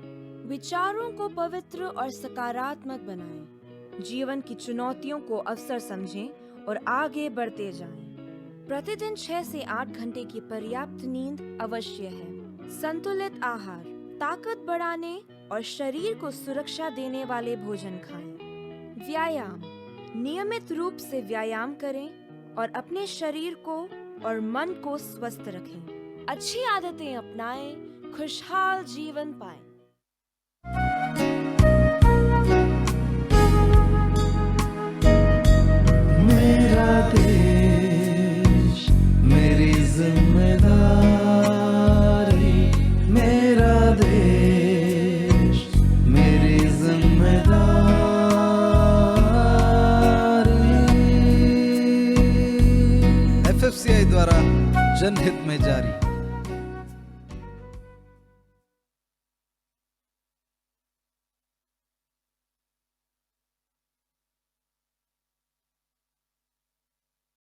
विचारों को पवित्र और सकारात्मक बनाएं। जीवन की चुनौतियों को अवसर समझें और आगे बढ़ते जाएं। प्रतिदिन 6 से 8 घंटे की पर्याप्त नींद अवश्य है। संतुलित आहार, ताकत बढ़ाने और शरीर को सुरक्षा देने वाले भोजन खाएं। व्यायाम, नियमित रूप से व्यायाम करें और अपने शरीर को और मन को स्वस्थ रखें। अच्छी आदतें अपनाएं, खुशहाल जीवन पाएं।
मेरा देश मेरी जिम्मेदारी, मेरा देश मेरी जिम्मेदारी। FFCI द्वारा जनहित में जारी।